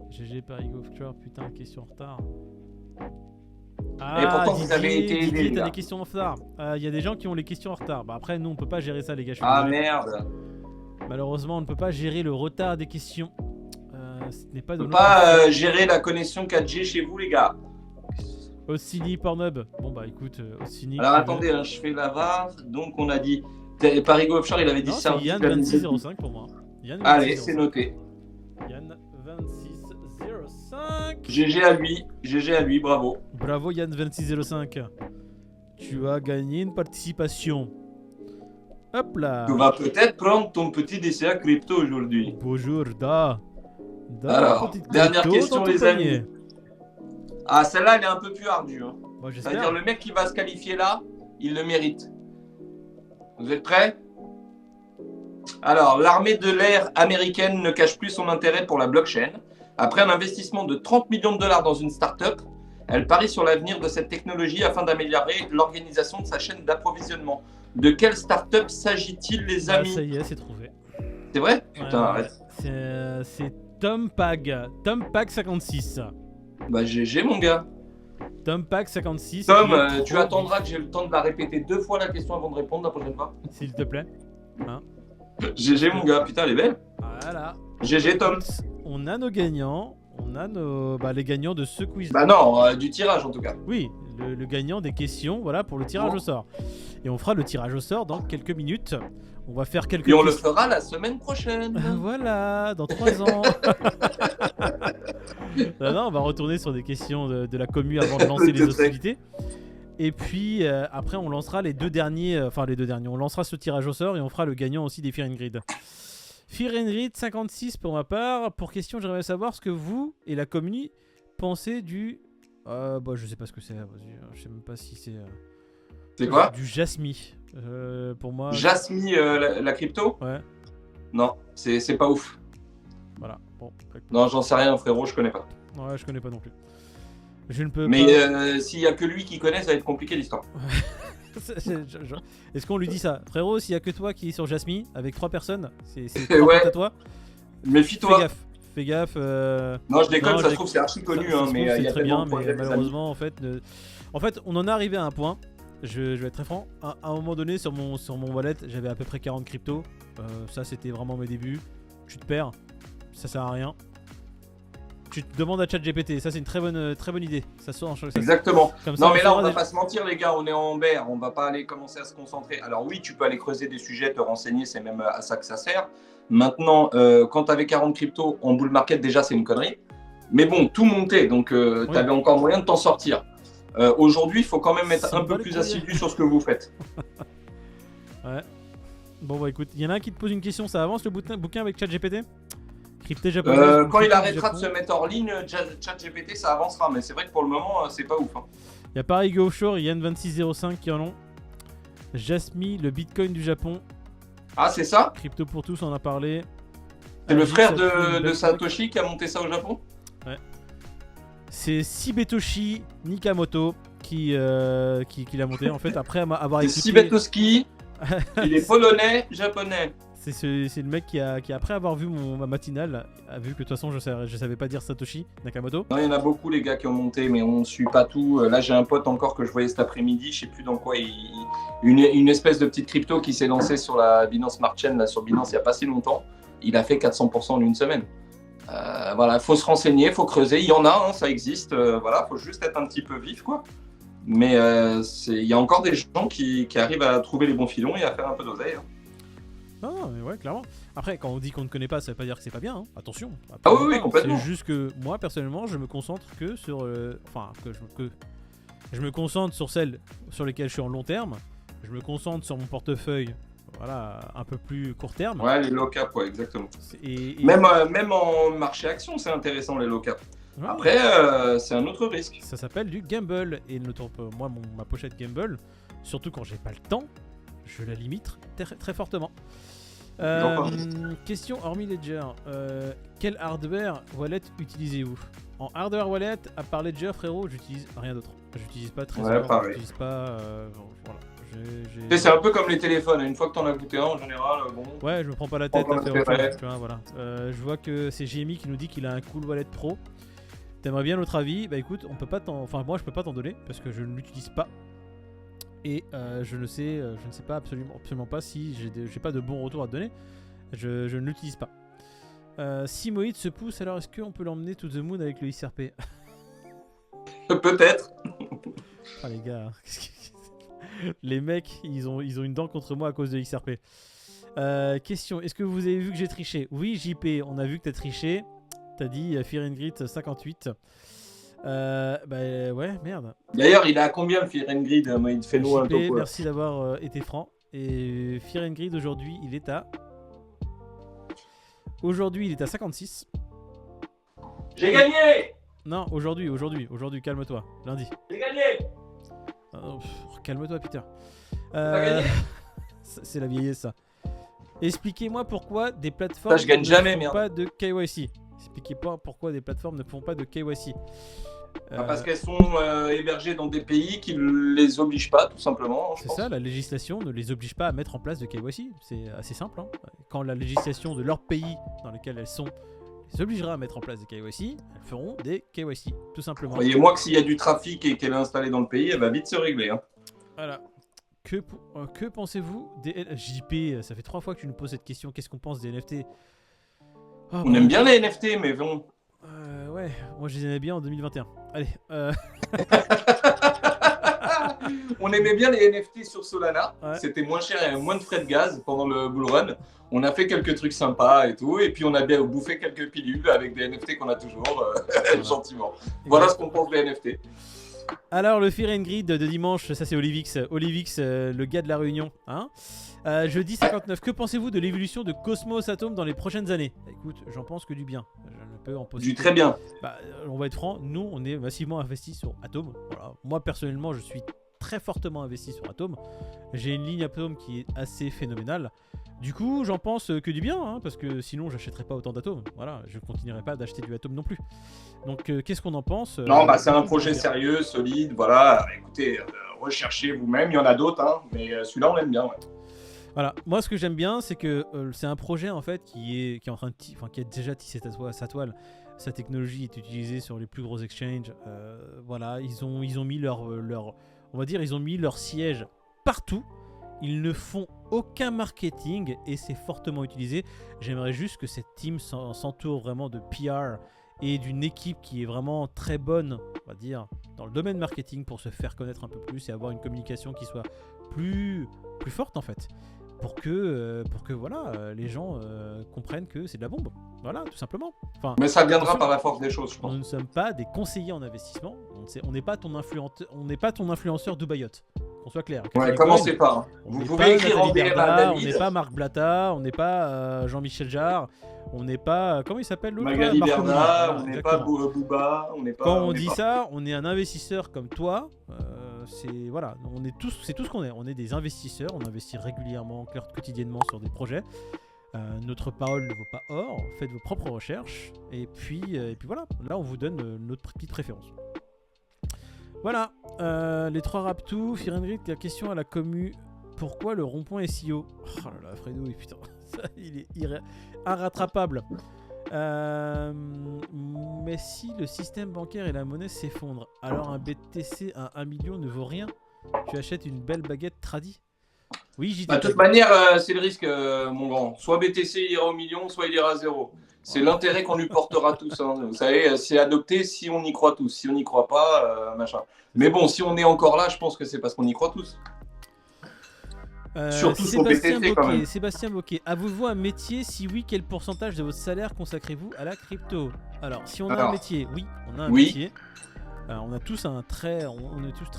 GG Parigo Offshore, putain, question en retard. Et pourtant, vous avez été aidés, Didier, les t'as gars. des questions en retard. Il y a des gens qui ont les questions en retard. Bah après, nous on peut pas gérer ça, les gars. Je suis Ah désolé. merde. Malheureusement, on ne peut pas gérer le retard des questions. Ce n'est pas On de peut notre pas gérer la connexion 4G chez vous, les gars. Ossini Pornhub. Bon bah écoute, Ossini. Alors attendez, hein, je fais la VAR. Donc on a dit. Parigo Offshore, il avait dit Non, c'est service. Yann il avait dit- 2605 pour moi. Yann Allez, 2605. c'est noté. Yann 2605. GG à lui. GG à lui, bravo. Bravo Yann 2605. Tu as gagné une participation. Hop là. Tu vas peut-être prendre ton petit DCA crypto aujourd'hui. Bonjour, Da. Alors, petite dernière crypto question, dans ton les panier. amis. Ah, celle-là, elle est un peu plus ardue. Hein. Moi C'est-à-dire, j'espère. le mec qui va se qualifier là, il le mérite. Vous êtes prêts? Alors, l'armée de l'air américaine ne cache plus son intérêt pour la blockchain. Après un investissement de 30 millions de dollars dans une start-up, elle parie sur l'avenir de cette technologie afin d'améliorer l'organisation de sa chaîne d'approvisionnement. De quelle start-up s'agit-il, les Ah, amis? ça y est, c'est trouvé. C'est vrai? Ouais, Putain, ouais. arrête. C'est Tom Pag. Tom Pag 56. Bah, GG, mon gars. Tom Pag 56. Tom, qui est tu trop attendras que j'ai le temps de la répéter 2 fois la question avant de répondre la prochaine fois. vite, s'il te plaît. GG, mon gars. Putain, elle est belle. Voilà. GG, Tom. Écoute, on a nos gagnants. On a les gagnants de ce quiz. Bah non, du tirage en tout cas. Oui, le gagnant des questions, voilà, pour le tirage Bon. au sort. Et on fera le tirage au sort dans quelques minutes. On va faire quelques Et on le questions. fera la semaine prochaine. Voilà, dans 3 ans. Non, on va retourner sur des questions de la commu avant de lancer les hostilités. Et puis après, on lancera les deux derniers. On lancera ce tirage au sort et on fera le gagnant aussi des Fear and Greed. Fear and Greed 56 pour ma part. Pour question, j'aimerais savoir ce que vous et la commu pensez du. Je sais pas ce que c'est. Je sais même pas si c'est. C'est quoi? Du Jasmy. Pour moi. Jasmy, la crypto? Ouais. Non, c'est pas ouf. Voilà. Bon. Non, j'en sais rien, frérot, je connais pas. Ouais, je connais pas non plus. Je ne peux Mais pas. s'il y a que lui qui connaît, ça va être compliqué l'histoire. Est-ce qu'on lui dit ça? Frérot, s'il y a que toi qui est sur Jasmy avec 3 personnes, c'est 3 Ouais. potes à toi. Fais Méfie-toi. gaffe. Fais gaffe. Non, je déconne, Non, ça se trouve, c'est archi connu, ça hein, se mais trouve, il y c'est a très tellement bien, de mais projets, les amis. malheureusement, en fait, on en est arrivé à un point. Je vais être très franc. À un moment donné, sur mon wallet, j'avais à peu près 40 cryptos. Ça, c'était vraiment mes débuts. Tu te perds, ça sert à rien. tu te demandes à ChatGPT. Ça, c'est une très bonne idée. Ça sort. Exactement. Comme ça, Non, mais là, on va des... pas se mentir, les gars, on est en berre. On va pas aller commencer à se concentrer. Alors oui, tu peux aller creuser des sujets, te renseigner, c'est même à ça que ça sert. Maintenant, quand tu avais 40 cryptos en bull market, déjà, c'est une connerie. Mais bon, tout montait, donc tu avais encore moyen de t'en sortir. Aujourd'hui, il faut quand même être un peu plus assidu sur ce que vous faites. Ouais. Bon, bah écoute, il y en a un qui te pose une question. Ça avance le bouquin avec ChatGPT? Crypté japonais. Quand il arrêtera de se mettre hors ligne, ChatGPT, ça avancera. Mais c'est vrai que pour le moment, c'est pas ouf. Hein. Il y a Paris Go Offshore, Yann2605 qui en ont. Jasmy, le Bitcoin du Japon. Ah, c'est ça? Crypto pour tous, on en a parlé. C'est le frère de Satoshi qui a monté ça au Japon? Ouais. C'est Sibetoshi Nakamoto qui l'a monté en fait après avoir écouté... Sibetoski, il est polonais, japonais. C'est le mec qui après avoir vu ma matinale a vu que de toute façon je savais pas dire Satoshi Nakamoto. Non, il y en a beaucoup les gars qui ont monté mais on suit pas tout. Là j'ai un pote encore que je voyais cet après-midi, je sais plus dans quoi, une espèce de petite crypto qui s'est lancée sur la Binance Smart Chain, là, sur Binance il y a pas si longtemps. Il a fait 400% en une semaine. Voilà, faut se renseigner, faut creuser. Il y en a, hein, ça existe. Voilà, faut juste être un petit peu vif, quoi. Mais il y a encore des gens qui arrivent à trouver les bons filons et à faire un peu d'oseille. Hein. Non, mais ouais, clairement. Après, quand on dit qu'on ne connaît pas, ça veut pas dire que c'est pas bien. Hein. Attention. Ah oui, complètement. C'est juste que moi, personnellement, je me concentre que sur, je me concentre sur celles sur lesquelles je suis en long terme. Je me concentre sur mon portefeuille. Voilà, un peu plus court terme. Ouais, les low cap, ouais, exactement. Même en marché action, c'est intéressant les low cap. Ouais. Après, c'est un autre risque. Ça s'appelle du gamble. Et moi, ma pochette gamble, surtout quand j'ai pas le temps, je la limite très, très fortement. Question hormis Ledger. Quel hardware wallet utilisez-vous? En hardware wallet, à part Ledger, frérot, j'utilise rien d'autre. J'utilise pas Trezor, j'utilise pas. Voilà. C'est un peu comme les téléphones, une fois que t'en as goûté un en général, bon. Ouais, je me prends pas la tête à faire autre chose, tu vois, voilà. Je vois que c'est JMI qui nous dit qu'il a un cool wallet pro. T'aimerais bien notre avis? Bah écoute, on peut pas enfin moi je peux pas t'en donner parce que je ne l'utilise pas. Et je ne sais pas absolument pas si j'ai pas de bons retours à te donner. Je ne l'utilise pas. Si Moïd se pousse, alors est-ce qu'on peut l'emmener to the moon avec le XRP? Peut-être. Ah les gars, les mecs, ils ont une dent contre moi à cause de XRP. Question, est-ce que vous avez vu que j'ai triché? Oui, JP, on a vu que t'as triché. T'as dit Fear and Greed 58. Bah ouais, merde. D'ailleurs, il est à combien le Fear and Greed? Il fait nous un topo. Merci d'avoir été franc. Et Fear and Greed aujourd'hui, il est à 56. J'ai gagné! Non, aujourd'hui, calme-toi. Lundi. J'ai gagné! Calme-toi, Peter. C'est la vieillesse, ça. Expliquez-moi pourquoi des plateformes ça, je gagne jamais, ne font pas de KYC. Expliquez-moi pourquoi des plateformes ne font pas de KYC. Parce qu'elles sont hébergées dans des pays qui ne les obligent pas, tout simplement. C'est ça, la législation ne les oblige pas à mettre en place de KYC. C'est assez simple. Hein. Quand la législation de leur pays dans lequel elles sont les obligera à mettre en place des KYC, elles feront des KYC, tout simplement. Croyez-moi que s'il y a du trafic et qu'elle est installée dans le pays, elle va vite se régler. Hein. Voilà. Que pensez-vous des JP? Ça fait 3 fois que tu nous poses cette question. Qu'est-ce qu'on pense des NFT? On aime bien les NFT, mais bon. Ouais, moi je les aimais bien en 2021. Allez. On aimait bien les NFT sur Solana. Ouais. C'était moins cher et moins de frais de gaz pendant le bull run. On a fait quelques trucs sympas et tout. Et puis on a bien bouffé quelques pilules avec des NFT qu'on a toujours, gentiment. Voilà ce qu'on pense des NFT. Alors le Fear and Greed de dimanche, ça c'est Olivix. Olivix, le gars de la Réunion. Hein, jeudi 59. Que pensez-vous de l'évolution de Cosmos Atom dans les prochaines années? Écoute, j'en pense que du bien. Je ne peux en poser. Du très bien. Bah, on va être franc, nous on est massivement investis sur Atom. Voilà. Moi personnellement, je suis très fortement investi sur Atom. J'ai une ligne Atom qui est assez phénoménale. Du coup, j'en pense que du bien, hein, parce que sinon, j'achèterais pas autant d'atomes. Voilà, je continuerai pas d'acheter du atome non plus. Donc, qu'est-ce qu'on en pense? Non, bah c'est un projet sérieux, solide. Voilà, écoutez, recherchez vous-même. Il y en a d'autres, hein, mais celui-là, on l'aime bien. Ouais. Voilà, moi, ce que j'aime bien, c'est que c'est un projet en fait qui est en train de qui a déjà tissé sa toile. Sa technologie est utilisée sur les plus gros exchanges. Voilà, ils ont mis on va dire, ils ont mis leur siège partout. Ils ne font aucun marketing et c'est fortement utilisé. J'aimerais juste que cette team s'entoure vraiment de PR et d'une équipe qui est vraiment très bonne, on va dire, dans le domaine marketing pour se faire connaître un peu plus et avoir une communication qui soit plus forte en fait. Pour que voilà, les gens comprennent que c'est de la bombe. Voilà, tout simplement. Enfin, Mais ça viendra par la force des choses, je pense. nous ne sommes pas des conseillers en investissement. On n'est pas ton influenceur Dubaïot. Qu'on soit clair. Ouais, commencez pas. Hein. On Vous n'est pouvez pas écrire en Nathalie DM à Berda, on David. n'est pas Marc Blatta, on n'est pas Jean-Michel Jarre, on n'est pas comment il s'appelle l'autre Magali là, Marco Berda, Moulin. Voilà, on n'est pas exactement. Booba, on n'est pas. Quand on est dit pas- ça, on est un investisseur comme toi. Voilà, c'est tout ce qu'on est. On est des investisseurs, on investit régulièrement, quotidiennement sur des projets. Notre parole ne vaut pas or. Faites vos propres recherches et puis voilà. Là, on vous donne notre petite préférence. Voilà, les 3 Raptou, Firengrid, la question à la commu. Pourquoi le rond-point SEO? Oh là là, Fredo, putain, ça, il est irrattrapable. Mais si le système bancaire et la monnaie s'effondrent, alors un BTC à 1 million ne vaut rien. Tu achètes une belle baguette tradie. Oui, j'y De toute manière, c'est le risque, mon grand. Soit BTC il ira au million, soit il ira à zéro. C'est l'intérêt qu'on lui portera tous. Hein. Vous savez, c'est adopté si on y croit tous. Si on n'y croit pas, machin. Mais bon, si on est encore là, je pense que c'est parce qu'on y croit tous. Surtout sur BTC quand même. Sébastien Boquet, avez-vous un métier? Si oui, quel pourcentage de votre salaire consacrez-vous à la crypto? Alors, si on a un métier, oui, on a un métier. On est tous très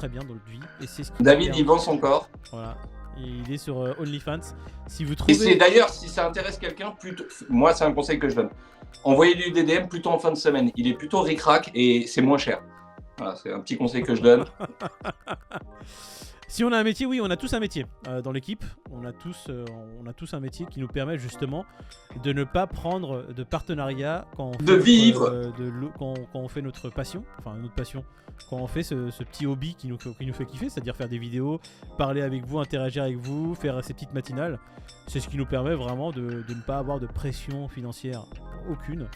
bien dans notre vie. Et c'est ce qui David, il vend son corps. Voilà. Il est sur OnlyFans. Si vous trouvez... Et c'est d'ailleurs, si ça intéresse quelqu'un, plutôt... moi, c'est un conseil que je donne. Envoyez-lui des DM plutôt en fin de semaine. Il est plutôt ric-rac et c'est moins cher. Voilà, c'est un petit conseil que je donne. Si on a un métier, oui, on a tous un métier dans l'équipe. On a tous un métier qui nous permet justement de ne pas prendre de partenariat quand on vivre. Quand on fait notre passion, quand on fait ce petit hobby qui nous fait kiffer, c'est-à-dire faire des vidéos, parler avec vous, interagir avec vous, faire ces petites matinales. C'est ce qui nous permet vraiment de ne pas avoir de pression financière aucune.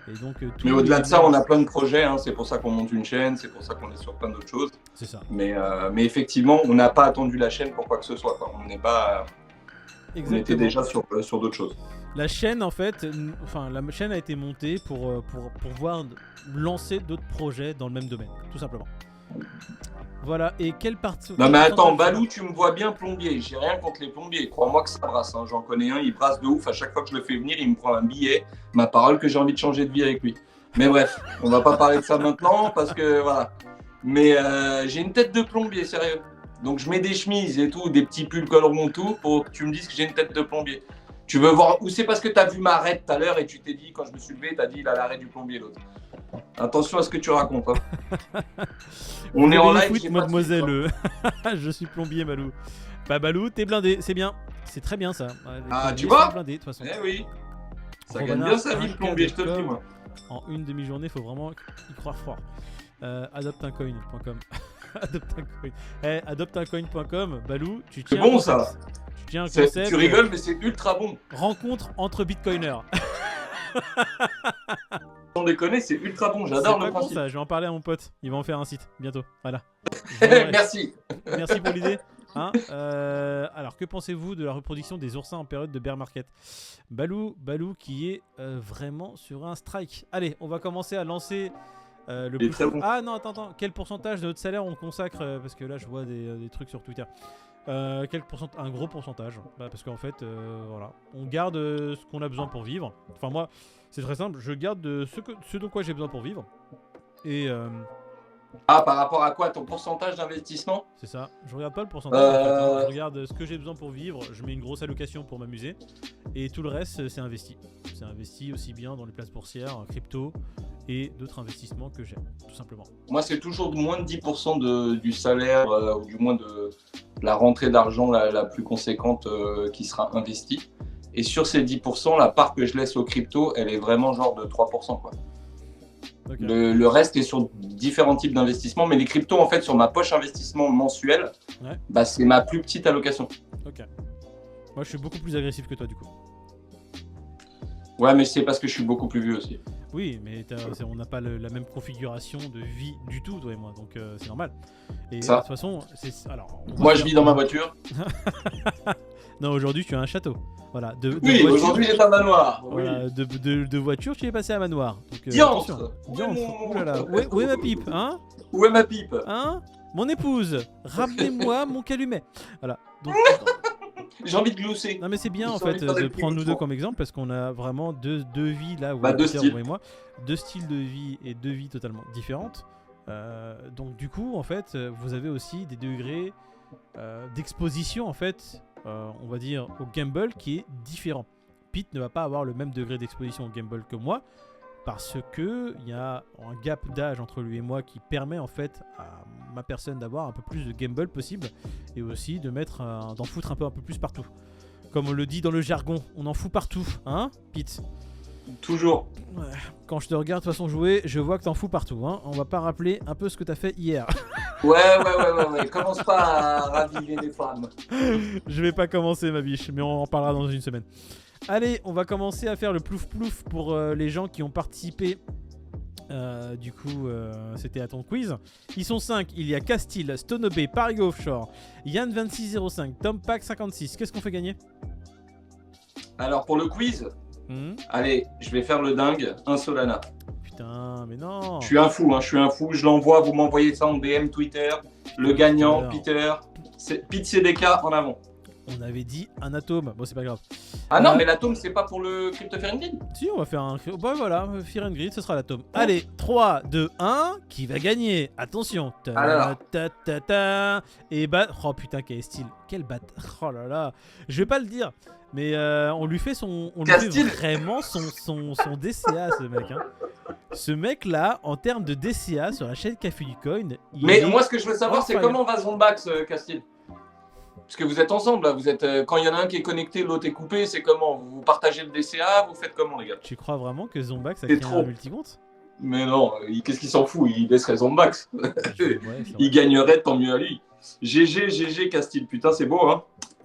Et donc, mais au-delà de ça, on a plein de projets. Hein. C'est pour ça qu'on monte une chaîne, c'est pour ça qu'on est sur plein d'autres choses. C'est ça. Mais effectivement, on n'a pas attendu la chaîne pour quoi que ce soit. Quoi. On n'est pas. On était déjà sur d'autres choses. La chaîne, en fait, la chaîne a été montée pour pouvoir lancer d'autres projets dans le même domaine, tout simplement. Voilà, et quelle partie... Non mais attends, Balou, tu me vois bien plombier. J'ai rien contre les plombiers. Crois-moi que ça brasse. Hein. J'en connais un, il brasse de ouf. À chaque fois que je le fais venir, il me prend un billet. Ma parole que j'ai envie de changer de vie avec lui. Mais bref, on va pas parler de ça maintenant parce que voilà. Mais j'ai une tête de plombier, sérieux. Donc je mets des chemises et tout, des petits pulls colorant tout pour que tu me dises que j'ai une tête de plombier. Tu veux voir ou c'est parce que tu as vu ma raide tout à l'heure et tu t'es dit, quand je me suis levé, tu as dit il a l'arrêt du plombier l'autre. Attention à ce que tu racontes. Hein. On est en live. Mademoiselle. Je suis plombier, Balou. Bah, Balou, t'es blindé, c'est bien. C'est très bien ça. Tu vois blindés, de toute façon. Eh oui. Ça gagne bien sa vie, le plombier, je te le dis, moi. En une demi-journée, faut vraiment y croire fort. Adopteuncoin.com. Adopteuncoin.com. Balou, tu tiens. C'est bon ça. Tu tiens un concept. Tu rigoles, mais c'est ultra bon. Rencontre entre bitcoiners. Sans déconner, c'est ultra bon, j'adore le principe. Bon, ça. Je vais en parler à mon pote, il va en faire un site bientôt. Voilà. Merci. Merci pour l'idée. Hein alors, que pensez-vous de la reproduction des oursins en période de bear market? Balou qui est vraiment sur un strike. Allez, on va commencer à lancer le plus très bon. Ah non, attends. Quel pourcentage de notre salaire on consacre parce que là, je vois des trucs sur Twitter. Un gros pourcentage. Parce qu'en fait, voilà, on garde ce qu'on a besoin pour vivre. Enfin, moi, c'est très simple. Je garde ce de quoi j'ai besoin pour vivre. Et par rapport à quoi? Ton pourcentage d'investissement? C'est ça. Je regarde pas le pourcentage. En fait, je regarde ce que j'ai besoin pour vivre. Je mets une grosse allocation pour m'amuser. Et tout le reste, c'est investi. C'est investi aussi bien dans les places boursières, crypto et d'autres investissements que j'aime, tout simplement. Moi, c'est toujours moins de 10% du salaire ou du moins de la rentrée d'argent la plus conséquente qui sera investie. Et sur ces 10%, la part que je laisse aux crypto, elle est vraiment genre de 3%. Quoi. Okay. Le reste est sur différents types d'investissements, mais les cryptos, en fait, sur ma poche investissement mensuel, c'est ma plus petite allocation. Ok. Moi, je suis beaucoup plus agressif que toi, du coup. Ouais, mais c'est parce que je suis beaucoup plus vieux aussi. Oui, mais on n'a pas la même configuration de vie du tout, toi et moi, donc c'est normal. Et de toute façon, moi, je vis dans ma voiture. Non, aujourd'hui tu as un château. Voilà, de Oui, voiture, aujourd'hui j'ai un manoir. Oui. voilà, de voiture, tu es passé à manoir. Donc, Diantre. attention. Où est Diantre. mon- Ouh là là. Où est ma pipe, hein? Où est ma pipe? Hein? Mon épouse, ramenez-moi mon calumet. Voilà. Donc, J'ai envie de glousser. non mais c'est bien Ils en sont fait allés faire des de petits prendre nous deux mouvements. comme exemple parce qu'on a vraiment deux vies là, Bah, deux Peter, styles. vous et moi, deux styles de vie et deux vies totalement différentes. Donc du coup en fait vous avez aussi des degrés d'exposition en fait, on va dire au Gamble qui est différent. Pete ne va pas avoir le même degré d'exposition au Gamble que moi parce que il y a un gap d'âge entre lui et moi qui permet en fait à ma personne d'avoir un peu plus de Gamble possible et aussi de d'en foutre un peu plus partout. Comme on le dit dans le jargon, on en fout partout, hein, Pete? Toujours. Ouais. Quand je te regarde de façon jouer, je vois que t'en fous partout, hein. On va pas rappeler un peu ce que t'as fait hier. Ouais. Commence pas à raviver les femmes. Je vais pas commencer ma biche, mais on en parlera dans une semaine. Allez, on va commencer à faire le plouf plouf pour les gens qui ont participé. Du coup, c'était à ton quiz. Ils sont 5. Il y a Castile, Stonobé, Parigo Offshore, Yann2605, Tompack56. Qu'est-ce qu'on fait gagner? Alors pour le quiz, allez, je vais faire le dingue. Un Solana. Putain, mais non. Je suis un fou, je l'envoie, vous m'envoyez ça en DM Twitter. Le gagnant, Peter. Pete CDK en avant. On avait dit un atome. Bon, c'est pas grave. Ah non, mais l'atome, c'est pas pour le Crypto Fear and Greed? Si, on va faire un. Bah voilà, Fear and Greed, ce sera l'atome. Allez, 3, 2, 1. Qui va gagner? Attention. Ah là là. Ta. Et bah. Oh putain, quel style. Quel bat. Oh là là. Je vais pas le dire. Mais on lui fait son. On lui fait vraiment son DCA, ce mec. Hein. Ce mec là, en termes de DCA sur la chaîne Café du Coin. Mais moi, ce que je veux savoir, c'est comment va Zombax, Castile? Parce que vous êtes ensemble, là. Vous êtes, quand il y en a un qui est connecté, l'autre est coupé, c'est comment? Vous partagez le DCA? Vous faites comment, les gars? Tu crois vraiment que Zombax a créé un multicompte? Mais non, qu'est-ce qu'il s'en fout? Il laisserait Zombax. Il gagnerait, tant mieux à lui. GG, Castile. Putain, c'est beau, hein?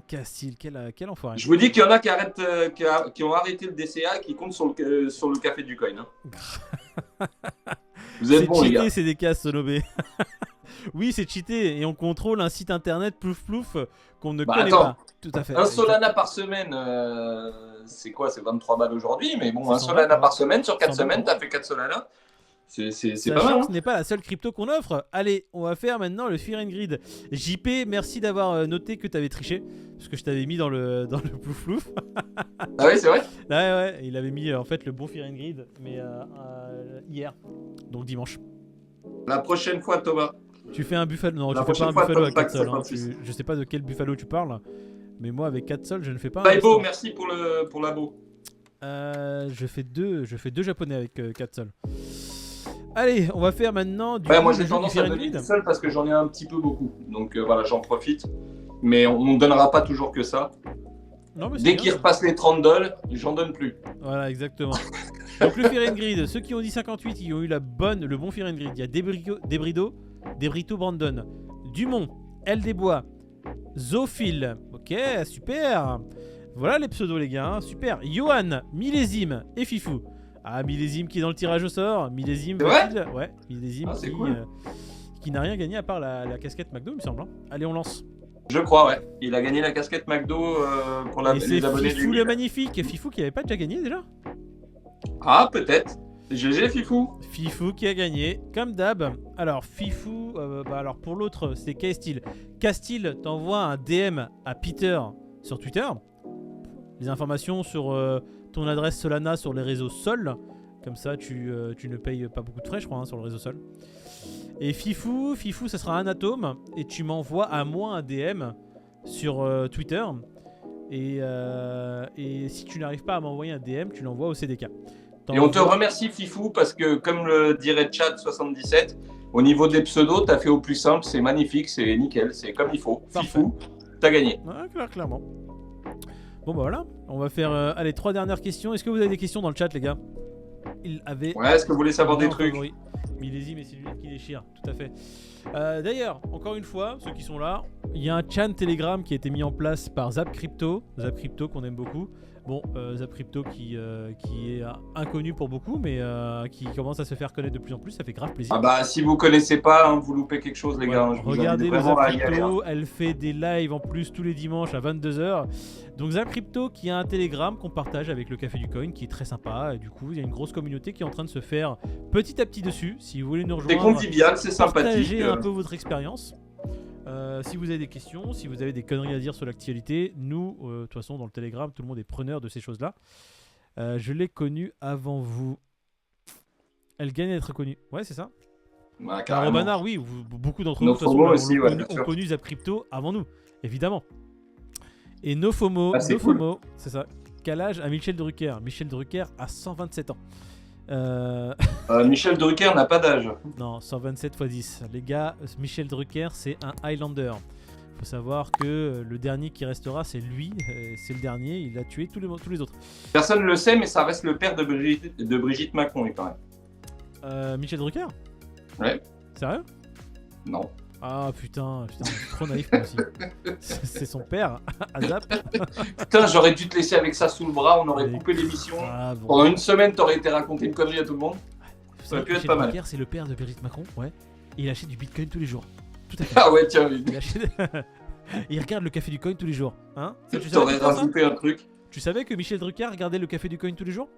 Castile, quel enfoiré. Je vous dis qu'il y en a qui ont arrêté le DCA et qui comptent sur le Café du Coin. Hein. Vous êtes bons, les gars. C'est des cases, Sonobé. Oui, c'est cheaté et on contrôle un site internet plouf qu'on ne connaît pas. Tout à fait. Un Solana par semaine, c'est quoi? C'est 23 balles aujourd'hui, mais bon, un Solana balles, par semaine, sur 4 semaines, t'as fait 4 Solana. C'est pas mal. Hein. Ce n'est pas la seule crypto qu'on offre. Allez, on va faire maintenant le Fear and Greed. JP, merci d'avoir noté que t'avais triché. Parce que je t'avais mis dans le plouf. Ah oui, c'est vrai? Ouais, il avait mis en fait le bon Fear and Greed, mais hier, donc dimanche. La prochaine fois, Thomas. Tu fais un buffalo. Non, tu fais pas un buffalo à 4 sols. Hein. Je sais pas de quel buffalo tu parles. Mais moi, avec 4 sols, je ne fais pas un. Beau, merci pour l'abo. Je fais deux japonais avec 4 sols. Allez, on va faire maintenant du. Moi, j'ai tendance à donner tout seul parce que j'en ai un petit peu beaucoup. Donc voilà, j'en profite. Mais on ne donnera pas toujours que ça. Non, mais dès qu'il repasse les $30, j'en donne plus. Voilà, exactement. Donc le Fear and Greed, ceux qui ont dit 58, ils ont eu le bon Fear and Greed. Il y a Debrito Brandon, Dumont, L Desbois, Zophile. Ok, super. Voilà les pseudos, les gars. Hein. Super. Johan, Millésime et Fifou. Ah, Millésime qui est dans le tirage au sort. Millésime. Ouais, Millésime qui n'a rien gagné à part la casquette McDo, il me semble. Hein. Allez, on lance. Je crois, ouais. Il a gagné la casquette McDo pour les abonnés. Fifou le magnifique. Fifou qui avait pas déjà gagné déjà? Ah, peut-être. GG Fifou. Fifou qui a gagné, comme d'hab. Alors, Fifou, alors pour l'autre, c'est Castile. Castile t'envoie un DM à Peter sur Twitter. Les informations sur ton adresse Solana sur les réseaux Sol. Comme ça, tu ne payes pas beaucoup de frais, je crois, hein, sur le réseau Sol. Et Fifou, ça sera un atome. Et tu m'envoies à moi un DM sur Twitter. Et si tu n'arrives pas à m'envoyer un DM, tu l'envoies au CDK. Et on te remercie Fifou parce que comme le dirait Chad77, au niveau des pseudos, t'as fait au plus simple, c'est magnifique, c'est nickel, c'est comme il faut. Parfait. Fifou, t'as gagné. Ouais, clairement. Bon bah voilà, on va faire allez 3 dernières questions. Est-ce que vous avez des questions dans le chat, les gars? Ouais, est-ce que vous voulez savoir des trucs? Millésime et c'est lui qui déchire, tout à fait. D'ailleurs, encore une fois, ceux qui sont là, Il y a un channel Telegram qui a été mis en place par Zap Crypto qu'on aime beaucoup. Bon, Zap Crypto qui est inconnu pour beaucoup, mais qui commence à se faire connaître de plus en plus, ça fait grave plaisir. Ah bah si vous connaissez pas, hein, vous loupez quelque chose les Ouais, gars. Hein, je vous regardez invite le vraiment Zap à y aller, Crypto, hein. elle fait des lives en plus tous les dimanches à 22h. Donc Zap Crypto qui a un Telegram qu'on partage avec le Café du Coin qui est très sympa. Et du coup, il y a une grosse communauté qui est en train de se faire petit à petit dessus. Si vous voulez nous C'est rejoindre, convivial, c'est sympathique. partagez un peu votre expérience. Si vous avez des questions, si vous avez des conneries à dire sur l'actualité, nous, de toute façon, dans le Telegram, tout le monde est preneur de ces choses-là. Je l'ai connue avant vous. Elle gagne à être connue. Ouais, c'est ça. Ouais, Alors, carrément. Robanard, oui, beaucoup d'entre vous, de toute Nofomo façon, aussi, ouais, bien ont sûr. connu Zap Crypto avant nous, évidemment. Et NoFomo, Ah, c'est NoFomo, c'est ça. Quel âge a Michel Drucker? Michel Drucker a 127 ans. Michel Drucker n'a pas d'âge. Non, 127 x 10. Les gars, Michel Drucker, c'est un Highlander. Faut savoir que le dernier qui restera, c'est lui. C'est le dernier, il a tué tous les autres. Personne ne le sait, mais ça reste le père de Brigitte Macron, il paraît. Michel Drucker? Ouais. Sérieux? Non. Ah putain, je suis trop naïf moi aussi. C'est son père, Azap. Putain, j'aurais dû te laisser avec ça sous le bras, on aurait Mais coupé l'émission. Ah, bon. Pendant une semaine, t'aurais été raconter une connerie à tout le monde. Vous Ça aurait savez, pu être Michel pas mal. Drucker, c'est le père de Brigitte Macron, ouais. Et il achète du bitcoin tous les jours. Tout à fait. Ah ouais, tiens, oui. Il achète... il regarde le café du coin tous les jours. Hein? Ça, tu savais T'aurais tout ça rajouté un truc. Tu savais que Michel Drucker regardait le café du coin tous les jours?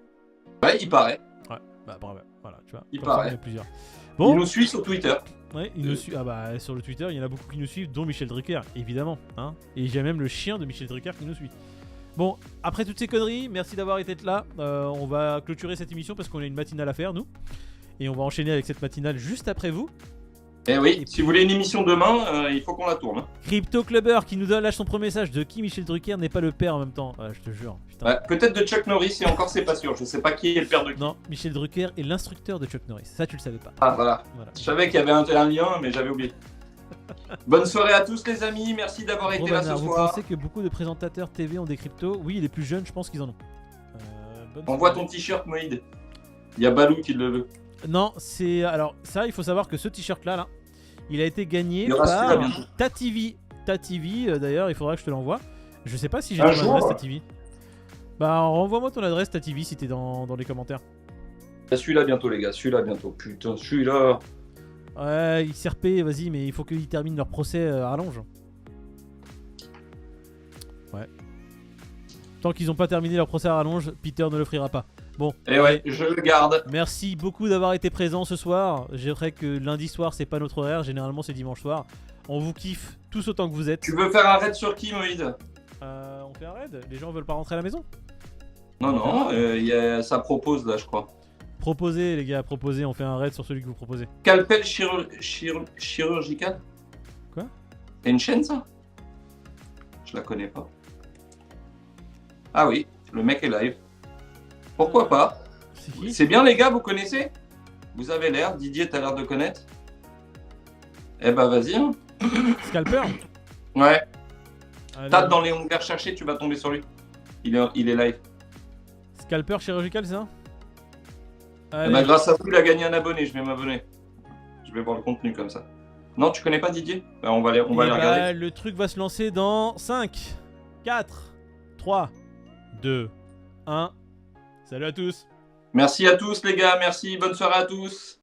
Ouais, il paraît. Ouais, bah bravo, voilà, tu vois. Il comme ça, paraît. on est plusieurs. Il Bon, nous suit sur Twitter. ouais, il nous suit. Ah bah sur le Twitter, il y en a beaucoup qui nous suivent, dont Michel Drucker, évidemment. Hein. Et j'ai même le chien de Michel Drucker qui nous suit. Bon, après toutes ces conneries, merci d'avoir été là. On va clôturer cette émission parce qu'on a une matinale à faire, nous. Et on va enchaîner avec cette matinale juste après vous. Eh oui, si vous voulez une émission demain, il faut qu'on la tourne. Crypto Clubber qui nous lâche son premier message de qui Michel Drucker n'est pas le père en même temps. Je te jure. Putain. Ouais, peut-être de Chuck Norris, et encore c'est pas sûr. Je sais pas qui est le père de qui. Non, Michel Drucker est l'instructeur de Chuck Norris. Ça, tu le savais pas. Ah voilà. Voilà. Je savais qu'il y avait un lien, mais j'avais oublié. Bonne soirée à tous les amis, merci d'avoir été là ce Robanard, vous soir. pensez que beaucoup de présentateurs TV ont des cryptos? Oui, les plus jeunes, je pense qu'ils en ont. Bonne Envoie soirée. ton t-shirt Moïd. Il y a Balou qui le veut. Non, c'est. Alors, ça, il faut savoir que ce t-shirt là, il a été gagné Il y aura celui-là par bientôt. Tativi. Tativi, d'ailleurs, il faudra que je te l'envoie. Je sais pas si j'ai Un ton jour. adresse, Tativi. Bah, renvoie-moi ton adresse, Tativi, si t'es dans les commentaires. Celui-là bientôt les gars, celui-là bientôt. Putain, celui-là. Ouais, XRP, vas-y, mais il faut qu'ils terminent leur procès à rallonge. Ouais. Tant qu'ils n'ont pas terminé leur procès à rallonge, Peter ne l'offrira pas. Bon. Et ouais, je le garde. Merci beaucoup d'avoir été présent ce soir. J'aimerais que lundi soir, c'est pas notre horaire. Généralement, c'est dimanche soir. On vous kiffe tous autant que vous êtes. Tu veux faire un raid sur qui Moïd? On fait un raid? Les gens veulent pas rentrer à la maison? Non, non, ça propose là, je crois. Proposez, les gars, proposez. On fait un raid sur celui que vous proposez. Calpel chirurgical? Quoi? C'est une chaîne ça? Je la connais pas. Ah oui, le mec est live. Pourquoi pas? C'est qui? C'est bien les gars, vous connaissez? Vous avez l'air, Didier t'as l'air de connaître. Eh bah vas-y. Hein. Scalper? Ouais, Allez. tape dans les onglets recherchés, tu vas tomber sur lui. Il est live. Scalper chirurgical, c'est ça? Eh Allez. bah, grâce à vous, il a gagné un abonné, je vais m'abonner. Je vais voir le contenu comme ça. Non, tu connais pas Didier? Bah, on va les Et regarder. le truc va se lancer dans 5, 4, 3, 2, 1. Salut à tous. Merci à tous les gars, merci, bonne soirée à tous.